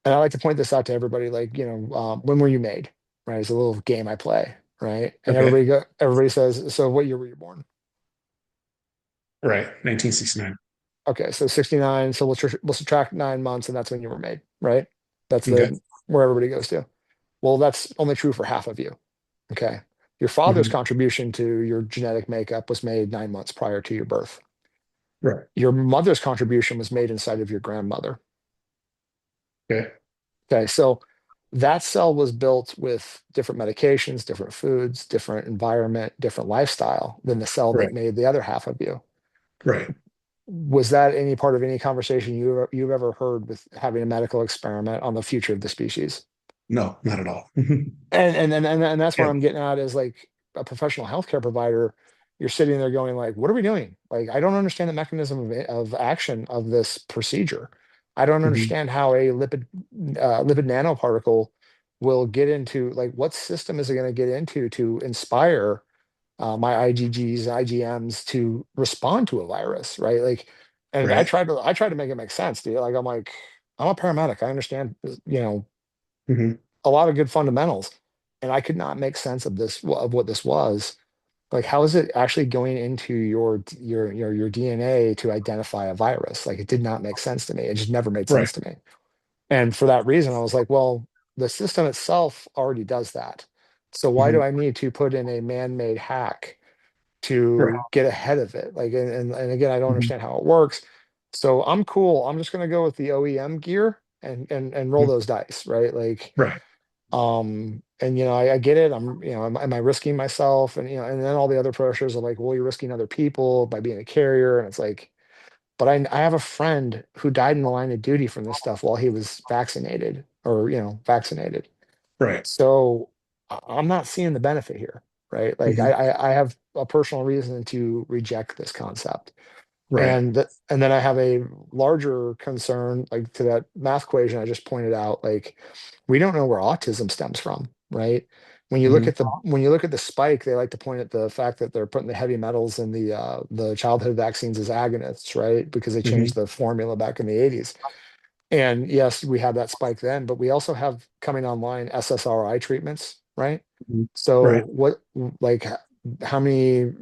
and I like to point this out to everybody, like, when were you made, right? It's a little game I play, right? And Okay. everybody says, so what year were you born? Right. 1969. Okay, so 69. So we'll subtract 9 months, and that's when you were made, right? That's Okay. the where everybody goes to. Well, that's only true for half of you. Okay. Your father's Hmm. contribution to your genetic makeup was made 9 months prior to your birth. Right. Your mother's contribution was made inside of your grandmother. Okay. Okay. So that cell was built with different medications, different foods, different environment, different lifestyle than the cell that Right. made the other half of you. Right. Was that any part of any conversation you've ever heard with having a medical experiment on the future of the species? No, not at all. Hmm. And that's where Yeah. I'm getting at, is like a professional healthcare provider. You're sitting there going like, what are we doing? Like, I don't understand the mechanism of action of this procedure. I don't Hmm. understand how a lipid nanoparticle will get into, like, what system is it going to get into to inspire my IgGs, IgMs to respond to a virus, right? Like, and Right. I try to make it make sense, dude. Like, I'm a paramedic. I understand, Hmm. a lot of good fundamentals, and I could not make sense of what this was. Like, how is it actually going into your DNA to identify a virus? Like, it did not make sense to me. It just never made Right. sense to me. And for that reason, I was like, well, the system itself already does that. So why do Hmm. I need to put in a man-made hack Right. to get ahead of it? Like, and again, I don't Hmm. understand how it works. So I'm cool. I'm just gonna go with the OEM gear and roll those dice, right? Like, Right. and I get it. Am I risking myself? And and then all the other pressures are like, well, you're risking other people by being a carrier. And it's like, but I have a friend who died in the line of duty from this stuff while he was vaccinated, or vaccinated. Right. So I'm not seeing the benefit here, right? Like Hmm. I have a personal reason to reject this concept. Right. And then I have a larger concern, like to that math equation I just pointed out. Like, we don't know where autism stems from, right? Hmm. When you look at the spike, they like to point at the fact that they're putting the heavy metals in the childhood vaccines as agonists, right? Because they Hmm. changed the formula back in the 80s. And yes, we had that spike then, but we also have coming online SSRI treatments, right? So Right. like, how many,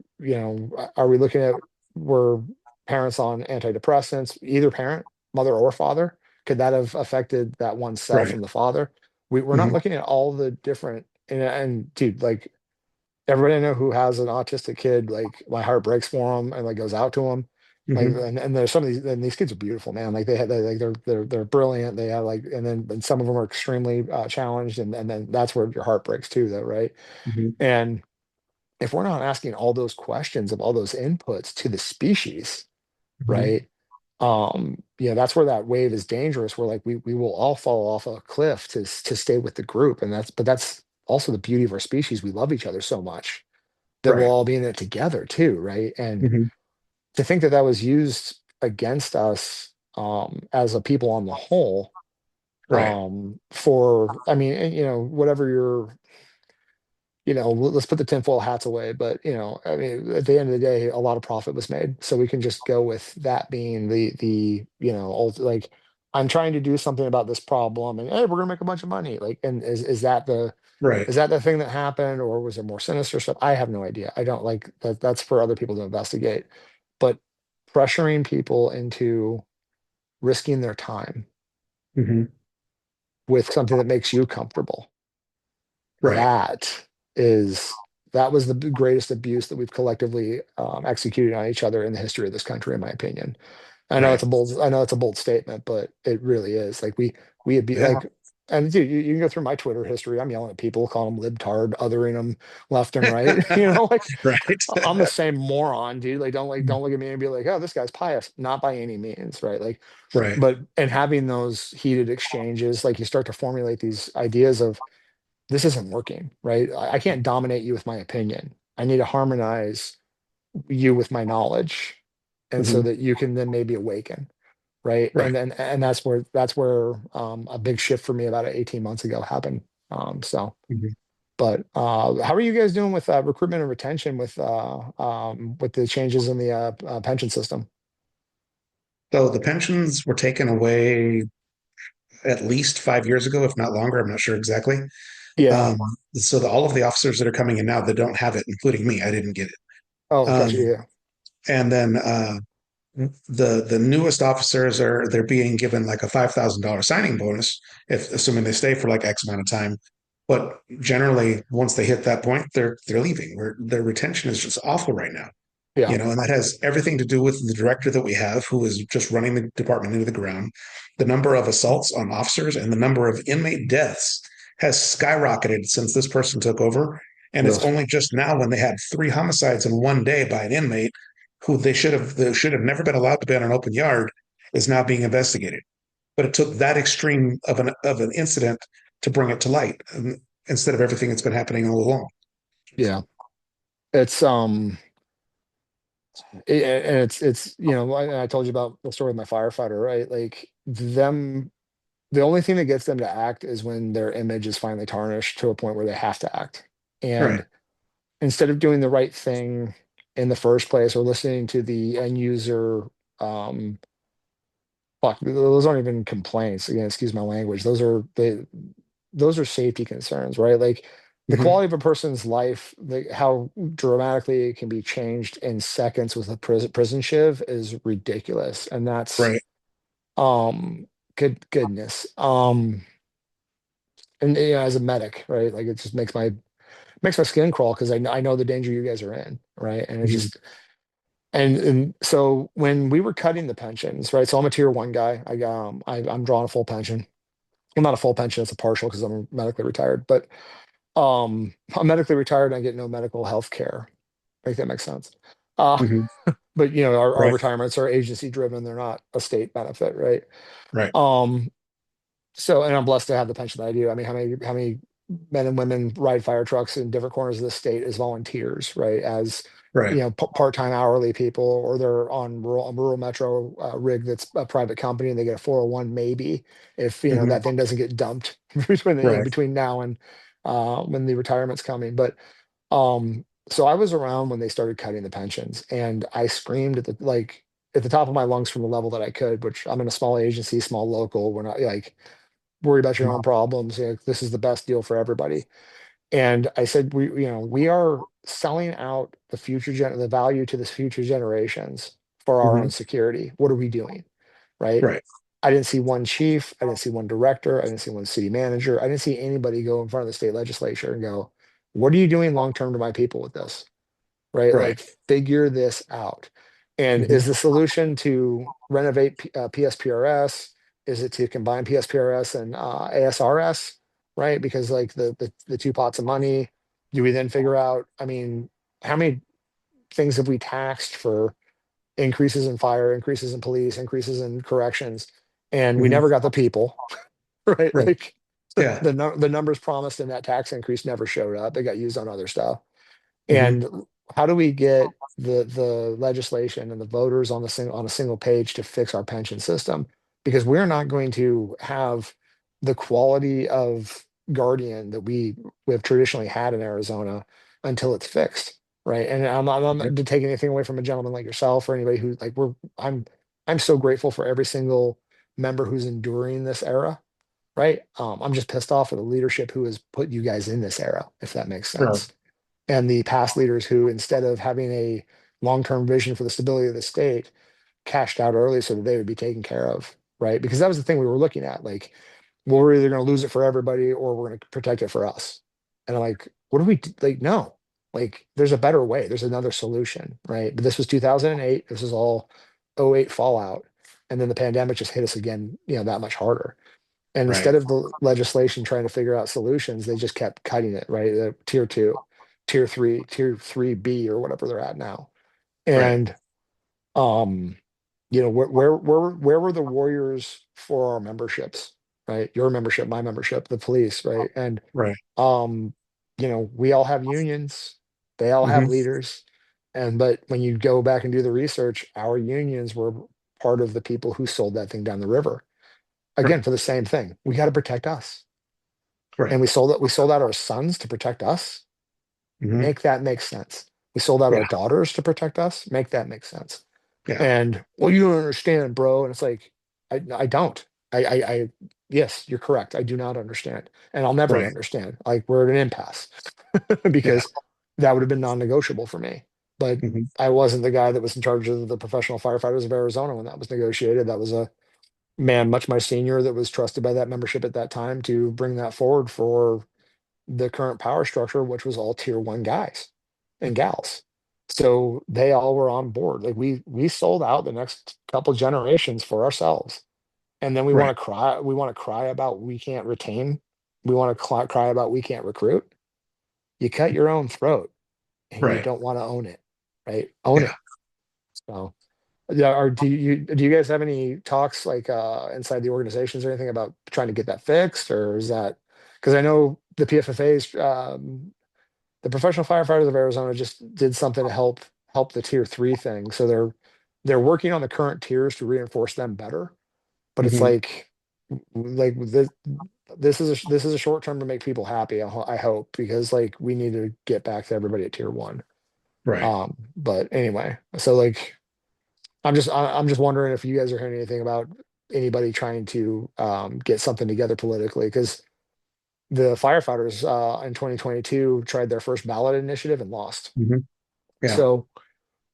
are we looking at, were parents on antidepressants, either parent, mother or father? Could that have affected that one cell Right. from the father? We're not Hmm. looking at all the different, and dude, like everybody I know who has an autistic kid, like my heart breaks for them and like goes out to them. Like, Hmm. and there's some of these, and these kids are beautiful, man. Like like they're brilliant. They have like, and some of them are extremely challenged, and then that's where your heart breaks too, though, right? Hmm. And if we're not asking all those questions of all those inputs to the species, Hmm. right? That's where that wave is dangerous. Where like we will all fall off a cliff to stay with the group, and that's also the beauty of our species. We love each other so much that we'll Right. all be in it together too, right? And Hmm. to think that that was used against us as a people on the whole, Right. for I mean, whatever your let's put the tinfoil hats away. But I mean, at the end of the day, a lot of profit was made. So we can just go with that being like I'm trying to do something about this problem, and hey, we're gonna make a bunch of money. Like, and Right. is that the thing that happened, or was there more sinister stuff? I have no idea. I don't like that. That's for other people to investigate. But pressuring people into risking their time Hmm. with something that makes you comfortable, Right. that is that was the greatest abuse that we've collectively executed on each other in the history of this country, in my opinion. Right. I know it's a bold statement, but it really is. Like we would be Yeah. like, and dude, you can go through my Twitter history. I'm yelling at people, calling them libtard, othering them left and right. Like Right. I'm the same moron, dude. Like don't look at me and be like, oh, this guy's pious. Not by any means, right? Like, Right. but and having those heated exchanges, like you start to formulate these ideas of this isn't working, right? I can't dominate you with my opinion. I need to harmonize you with my knowledge, and so Hmm. that you can then maybe awaken, right? Right. And that's where a big shift for me about 18 months ago happened. So, Hmm. but how are you guys doing with recruitment and retention with the changes in the pension system? So the pensions were taken away at least 5 years ago, if not longer. I'm not sure exactly. Yeah. Um, all of the officers that are coming in now that don't have it, including me, I didn't get it. Oh, Um, gotcha. Yeah. and then the newest officers they're being given like a $5,000 signing bonus if assuming they stay for like X amount of time. But generally, once they hit that point, they're leaving. Their retention is just awful right now. Yeah. And that has everything to do with the director that we have, who is just running the department into the ground. The number of assaults on officers and the number of inmate deaths has skyrocketed since this person took over. And it's Ugh. only just now, when they had 3 homicides in one day by an inmate who they should have never been allowed to be on an open yard, is now being investigated. But it took that extreme of an incident to bring it to light, instead of everything that's been happening all along. Yeah. It's and it's I told you about the story with my firefighter, right? Like them, the only thing that gets them to act is when their image is finally tarnished to a point where they have to act. Right. And instead of doing the right thing in the first place or listening to the end user, um, fuck, those aren't even complaints. Again, excuse my language. Those are safety concerns, right? Like the Hmm. quality of a person's life, how dramatically it can be changed in seconds with a prison shiv is ridiculous. And that's Right. goodness. And as a medic, right? Like it just makes my skin crawl because I know the danger you guys are in, right? And it's Hmm. just and so when we were cutting the pensions, right? So I'm a tier one guy. I'm drawing a full pension. Well, not a full pension, it's a partial because I'm medically retired. But I'm medically retired and I get no medical health care. Make that make sense. Uh, Hmm. but our Right. retirements are agency driven, they're not a state benefit, right? Right. Um, so, and I'm blessed to have the pension that I do. I mean, how many men and women ride fire trucks in different corners of the state as volunteers, right? As Right. part-time hourly people, or they're on a rural metro rig that's a private company and they get a 401 maybe if Hmm. that thing doesn't get dumped between Right. between now and when the retirement's coming. But so I was around when they started cutting the pensions, and I screamed at the top of my lungs from the level that I could, which I'm in a small agency, small local. We're not like worry about your own problems. This is the best deal for everybody. And I said, we are selling out the value to the future generations for our Hmm. own security. What are we doing? Right. Right. I didn't see one chief, I didn't see one director, I didn't see one city manager, I didn't see anybody go in front of the state legislature and go, what are you doing long term to my people with this? Right? Right. Like, figure this out. And Hmm. is the solution to renovate PSPRS? Is it to combine PSPRS and ASRS? Right? Because like the two pots of money, do we then figure out? I mean, how many things have we taxed for increases in fire, increases in police, increases in corrections, and we Hmm. never got the people, right? Right. Like Yeah. the numbers promised in that tax increase never showed up. They got used on other stuff. Hmm. And how do we get the legislation and the voters on on a single page to fix our pension system? Because we're not going to have the quality of guardian that we have traditionally had in Arizona until it's fixed, right? And I'm not to take anything away from a gentleman like yourself or anybody who like I'm so grateful for every single member who's enduring this era, right? I'm just pissed off at the leadership who has put you guys in this era, if that makes Right. sense, and the past leaders who, instead of having a long-term vision for the stability of the state, cashed out early so that they would be taken care of, right? Because that was the thing we were looking at. Like, well, we're either going to lose it for everybody or we're going to protect it for us. And I'm like, what do we like? No, like, there's a better way. There's another solution, right? But this was 2008. This is all '08 fallout. And then the pandemic just hit us again, that much harder. And Right. instead of the legislation trying to figure out solutions, they just kept cutting it, right? The tier two, tier 3B, or whatever they're at now. Right. And where were the warriors for our memberships, right? Your membership, my membership, the police, right? And Right. um, we all have unions, they all have Hmm. leaders. But when you go back and do the research, our unions were part of the people who sold that thing down the river. Right. Again, for the same thing. We got to protect us. Right. And we sold out our sons to protect us. Hmm. Make that make sense. We sold out Yeah. our daughters to protect us. Make that make sense. Yeah. And, well, you don't understand, bro. And it's like, I don't. I yes, you're correct. I do not understand. And I'll never Right. understand. Like, we're at an impasse Yeah. because that would have been non-negotiable for me. But Hmm. I wasn't the guy that was in charge of the professional firefighters of Arizona when that was negotiated. That was a man much my senior that was trusted by that membership at that time to bring that forward for the current power structure, which was all tier one guys and gals. So they all were on board. Like, we sold out the next couple generations for ourselves. And then we Right. want to cry. We want to cry about we can't retain. We want to cry about we can't recruit. You cut your own throat and you Right. don't want to own it, right? Own Yeah. it. So yeah, or do you guys have any talks like inside the organizations or anything about trying to get that fixed, or is that, because I know the PFFA's the Professional Firefighters of Arizona just did something to help the tier three thing. So they're working on the current tiers to reinforce them better. But it's Hmm. like this is a short term to make people happy. I hope, because like we need to get back to everybody at tier one. Right. But anyway, so like I'm just wondering if you guys are hearing anything about anybody trying to get something together politically, because the firefighters in 2022 tried their first ballot initiative and lost. Hmm. Yeah. So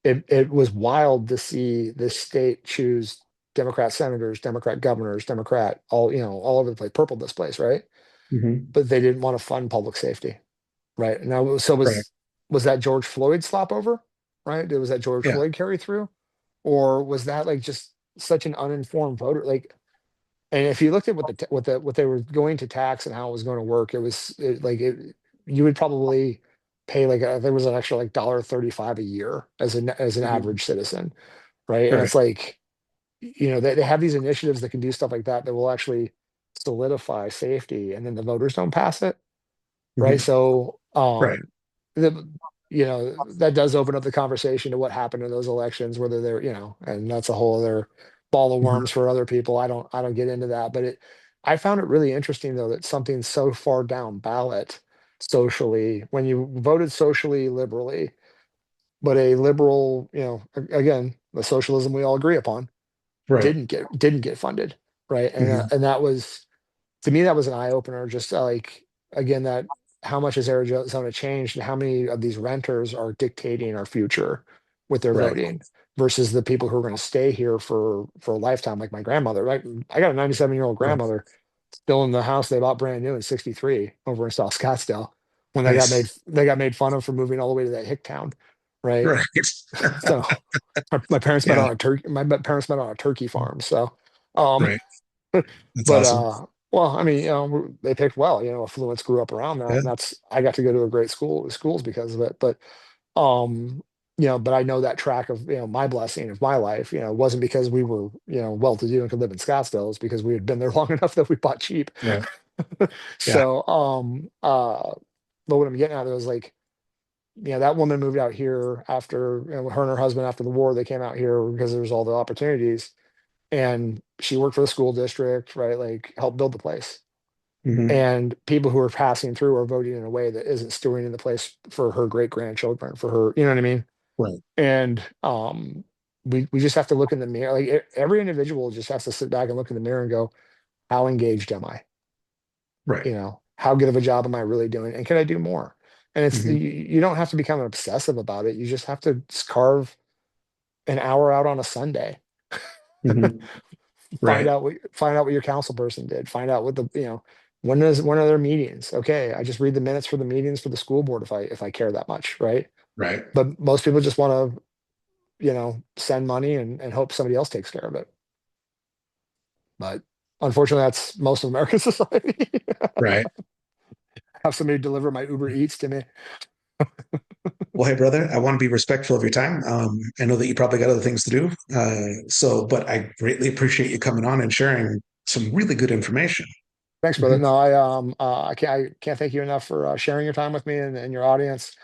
it was wild to see this state choose Democrat senators, Democrat governors, Democrat, all over the place, purple this place, right? Hmm. But they didn't want to fund public safety, right? Now, so Right. was that George Floyd slop over, right? Was that George Yeah. Floyd carry through, or was that like just such an uninformed voter? Like, and if you looked at what they were going to tax and how it was going to work, you would probably pay like there was an extra like $1.35 a year as an Hmm. average citizen, right? And Right. it's like, they have these initiatives that can do stuff like that that will actually solidify safety, and then the voters don't pass it, right? Hmm. So Right. the that does open up the conversation to what happened in those elections, whether they're, and that's a whole other ball of Hmm. worms for other people. I don't get into that, but I found it really interesting though that something so far down ballot socially, when you voted socially liberally, but a liberal, again, the socialism we all agree upon, Right. didn't get funded, right? And Hmm. and that was, to me, that was an eye opener. Just like, again, that how much has Arizona changed, and how many of these renters are dictating our future with their Right. voting versus the people who are going to stay here for a lifetime, like my grandmother. Like I got a 97-year-old Right. grandmother still in the house they bought brand new in '63 over in South Scottsdale when Nice. they got made fun of for moving all the way to that hick town, right? Right. So my parents met Yeah. on a turkey. Parents met on a turkey farm. So, um, Right. That's but awesome. well, I mean, they picked well. Affluence grew up around that, Yeah. and that's I got to go to a great schools because of it. But um, but I know that track of my blessing of my life. It wasn't because we were well to do and could live in Scottsdale. It's because we had been there long enough that we bought cheap. Right. Yeah. So, but what I'm getting at is like, that woman moved out here after, her and her husband after the war, they came out here because there was all the opportunities, and she worked for the school district, right? Like helped build the place. Hmm. And people who are passing through are voting in a way that isn't stewarding the place for her great grandchildren, for her, you know what I mean? Right. And we just have to look in the mirror. Like every individual just has to sit back and look in the mirror and go, how engaged am I? Right. How good of a job am I really doing? And can I do more? And Hmm. you don't have to become obsessive about it. You just have to carve an hour out on a Sunday. Hmm. Right. Find out what your council person did. Find out what when are their meetings? Okay, I just read the minutes for the meetings for the school board if I care that much, right? Right. But most people just want to, send money and hope somebody else takes care of it. But unfortunately, that's most of American society. Right. Have somebody deliver my Uber Eats to me. Well, hey, brother, I want to be respectful of your time. I know that you probably got other things to do. But I greatly appreciate you coming on and sharing some really good information. Thanks, brother. Hmm. No, I can't thank you enough for sharing your time with me and your audience.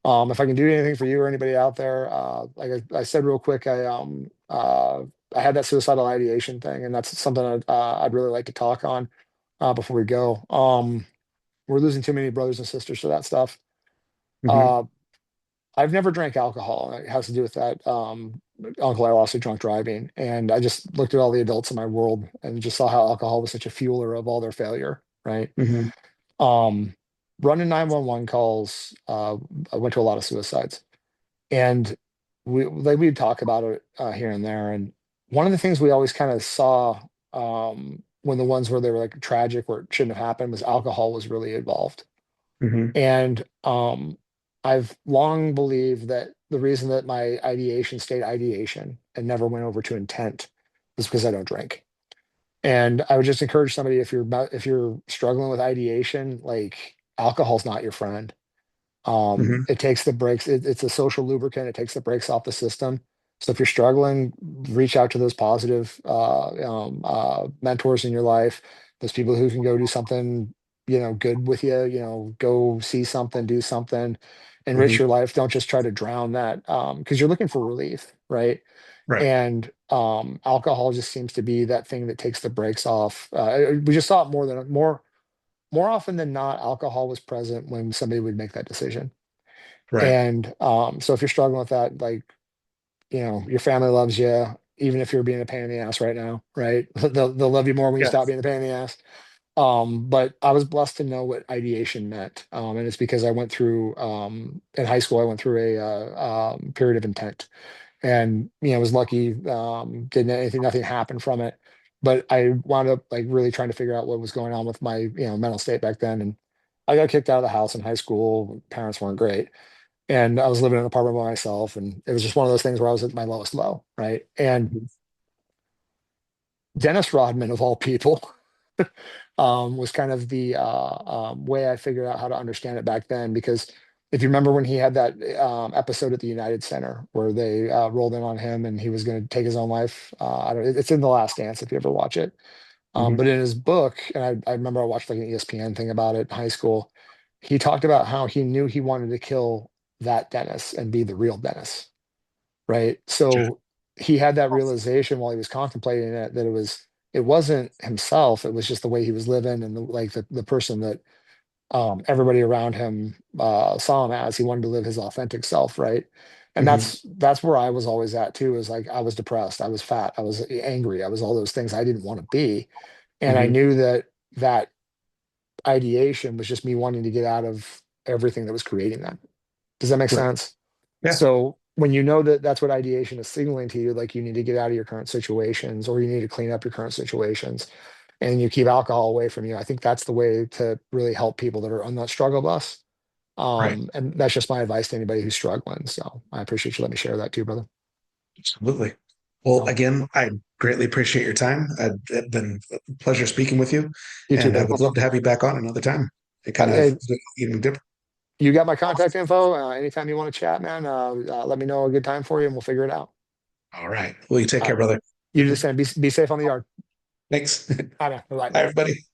If I can do anything for you or anybody out there, like I said real quick, I had that suicidal ideation thing, and that's something I'd really like to talk on before we go. We're losing too many brothers and sisters to that stuff. Hmm. Uh, I've never drank alcohol. And it has to do with that uncle I lost to drunk driving, and I just looked at all the adults in my world and just saw how alcohol was such a fueler of all their failure, right? Hmm. Um, Running 911 calls. I went to a lot of suicides, and we'd talk about it here and there. And one of the things we always kind of saw when the ones where they were like tragic, where it shouldn't have happened, was alcohol was really involved. Hmm. And I've long believed that the reason that my ideation stayed ideation and never went over to intent was because I don't drink. And I would just encourage somebody, if you're struggling with ideation, like alcohol's not your friend. Hmm. It takes the brakes. It's a social lubricant. It takes the brakes off the system. So if you're struggling, reach out to those positive mentors in your life, those people who can go do something, good with you. Go see something, do something, enrich Hmm. your life. Don't just try to drown that because you're looking for relief, right? Right. And alcohol just seems to be that thing that takes the brakes off. We just saw it more often than not. Alcohol was present when somebody would make that decision. Right. And so if you're struggling with that, like, your family loves you, even if you're being a pain in the ass right now, right? They'll love you more when you Yeah. stop being a pain in the ass. But I was blessed to know what ideation meant. And it's because I went through, in high school, I went through a period of intent, and, was lucky, didn't anything, nothing happened from it. But I wound up like really trying to figure out what was going on with my, mental state back then. And I got kicked out of the house in high school. Parents weren't great, and I was living in an apartment by myself, and it was just one of those things where I was at my lowest low, right? And Mhm. Dennis Rodman, of all people, was kind of the way I figured out how to understand it back then. Because if you remember when he had that episode at the United Center where they rolled in on him and he was going to take his own life, I don't. It's in The Last Dance if you ever watch it. Mhm. But in his book, and I remember I watched like an ESPN thing about it in high school. He talked about how he knew he wanted to kill that Dennis and be the real Dennis, right? So he had that realization while he was contemplating it, that it wasn't himself, it was just the way he was living, and the person that everybody around him saw him as. He wanted to live his authentic self, right? And Mhm. that's where I was always at too. Is like I was depressed, I was fat, I was angry, I was all those things I didn't want to be, and I Mhm. knew that ideation was just me wanting to get out of everything that was creating that. Does that make Right. sense? Yeah. So when you know that that's what ideation is signaling to you, like you need to get out of your current situations or you need to clean up your current situations and you keep alcohol away from you, I think that's the way to really help people that are on that struggle bus. Right. And that's just my advice to anybody who's struggling. So I appreciate you letting me share that too, brother. Absolutely. Well, So, again, I greatly appreciate your time. It's been a pleasure speaking with you, you too, and I brother. would love to have you back on another time. It kind of Hey, even different. you got my contact info. Anytime you want to chat, man, let me know a good time for you and we'll figure it out. All right. Well, you take All care, right. brother. You just be safe on the yard. Thanks. Bye, man. Bye. Bye, everybody.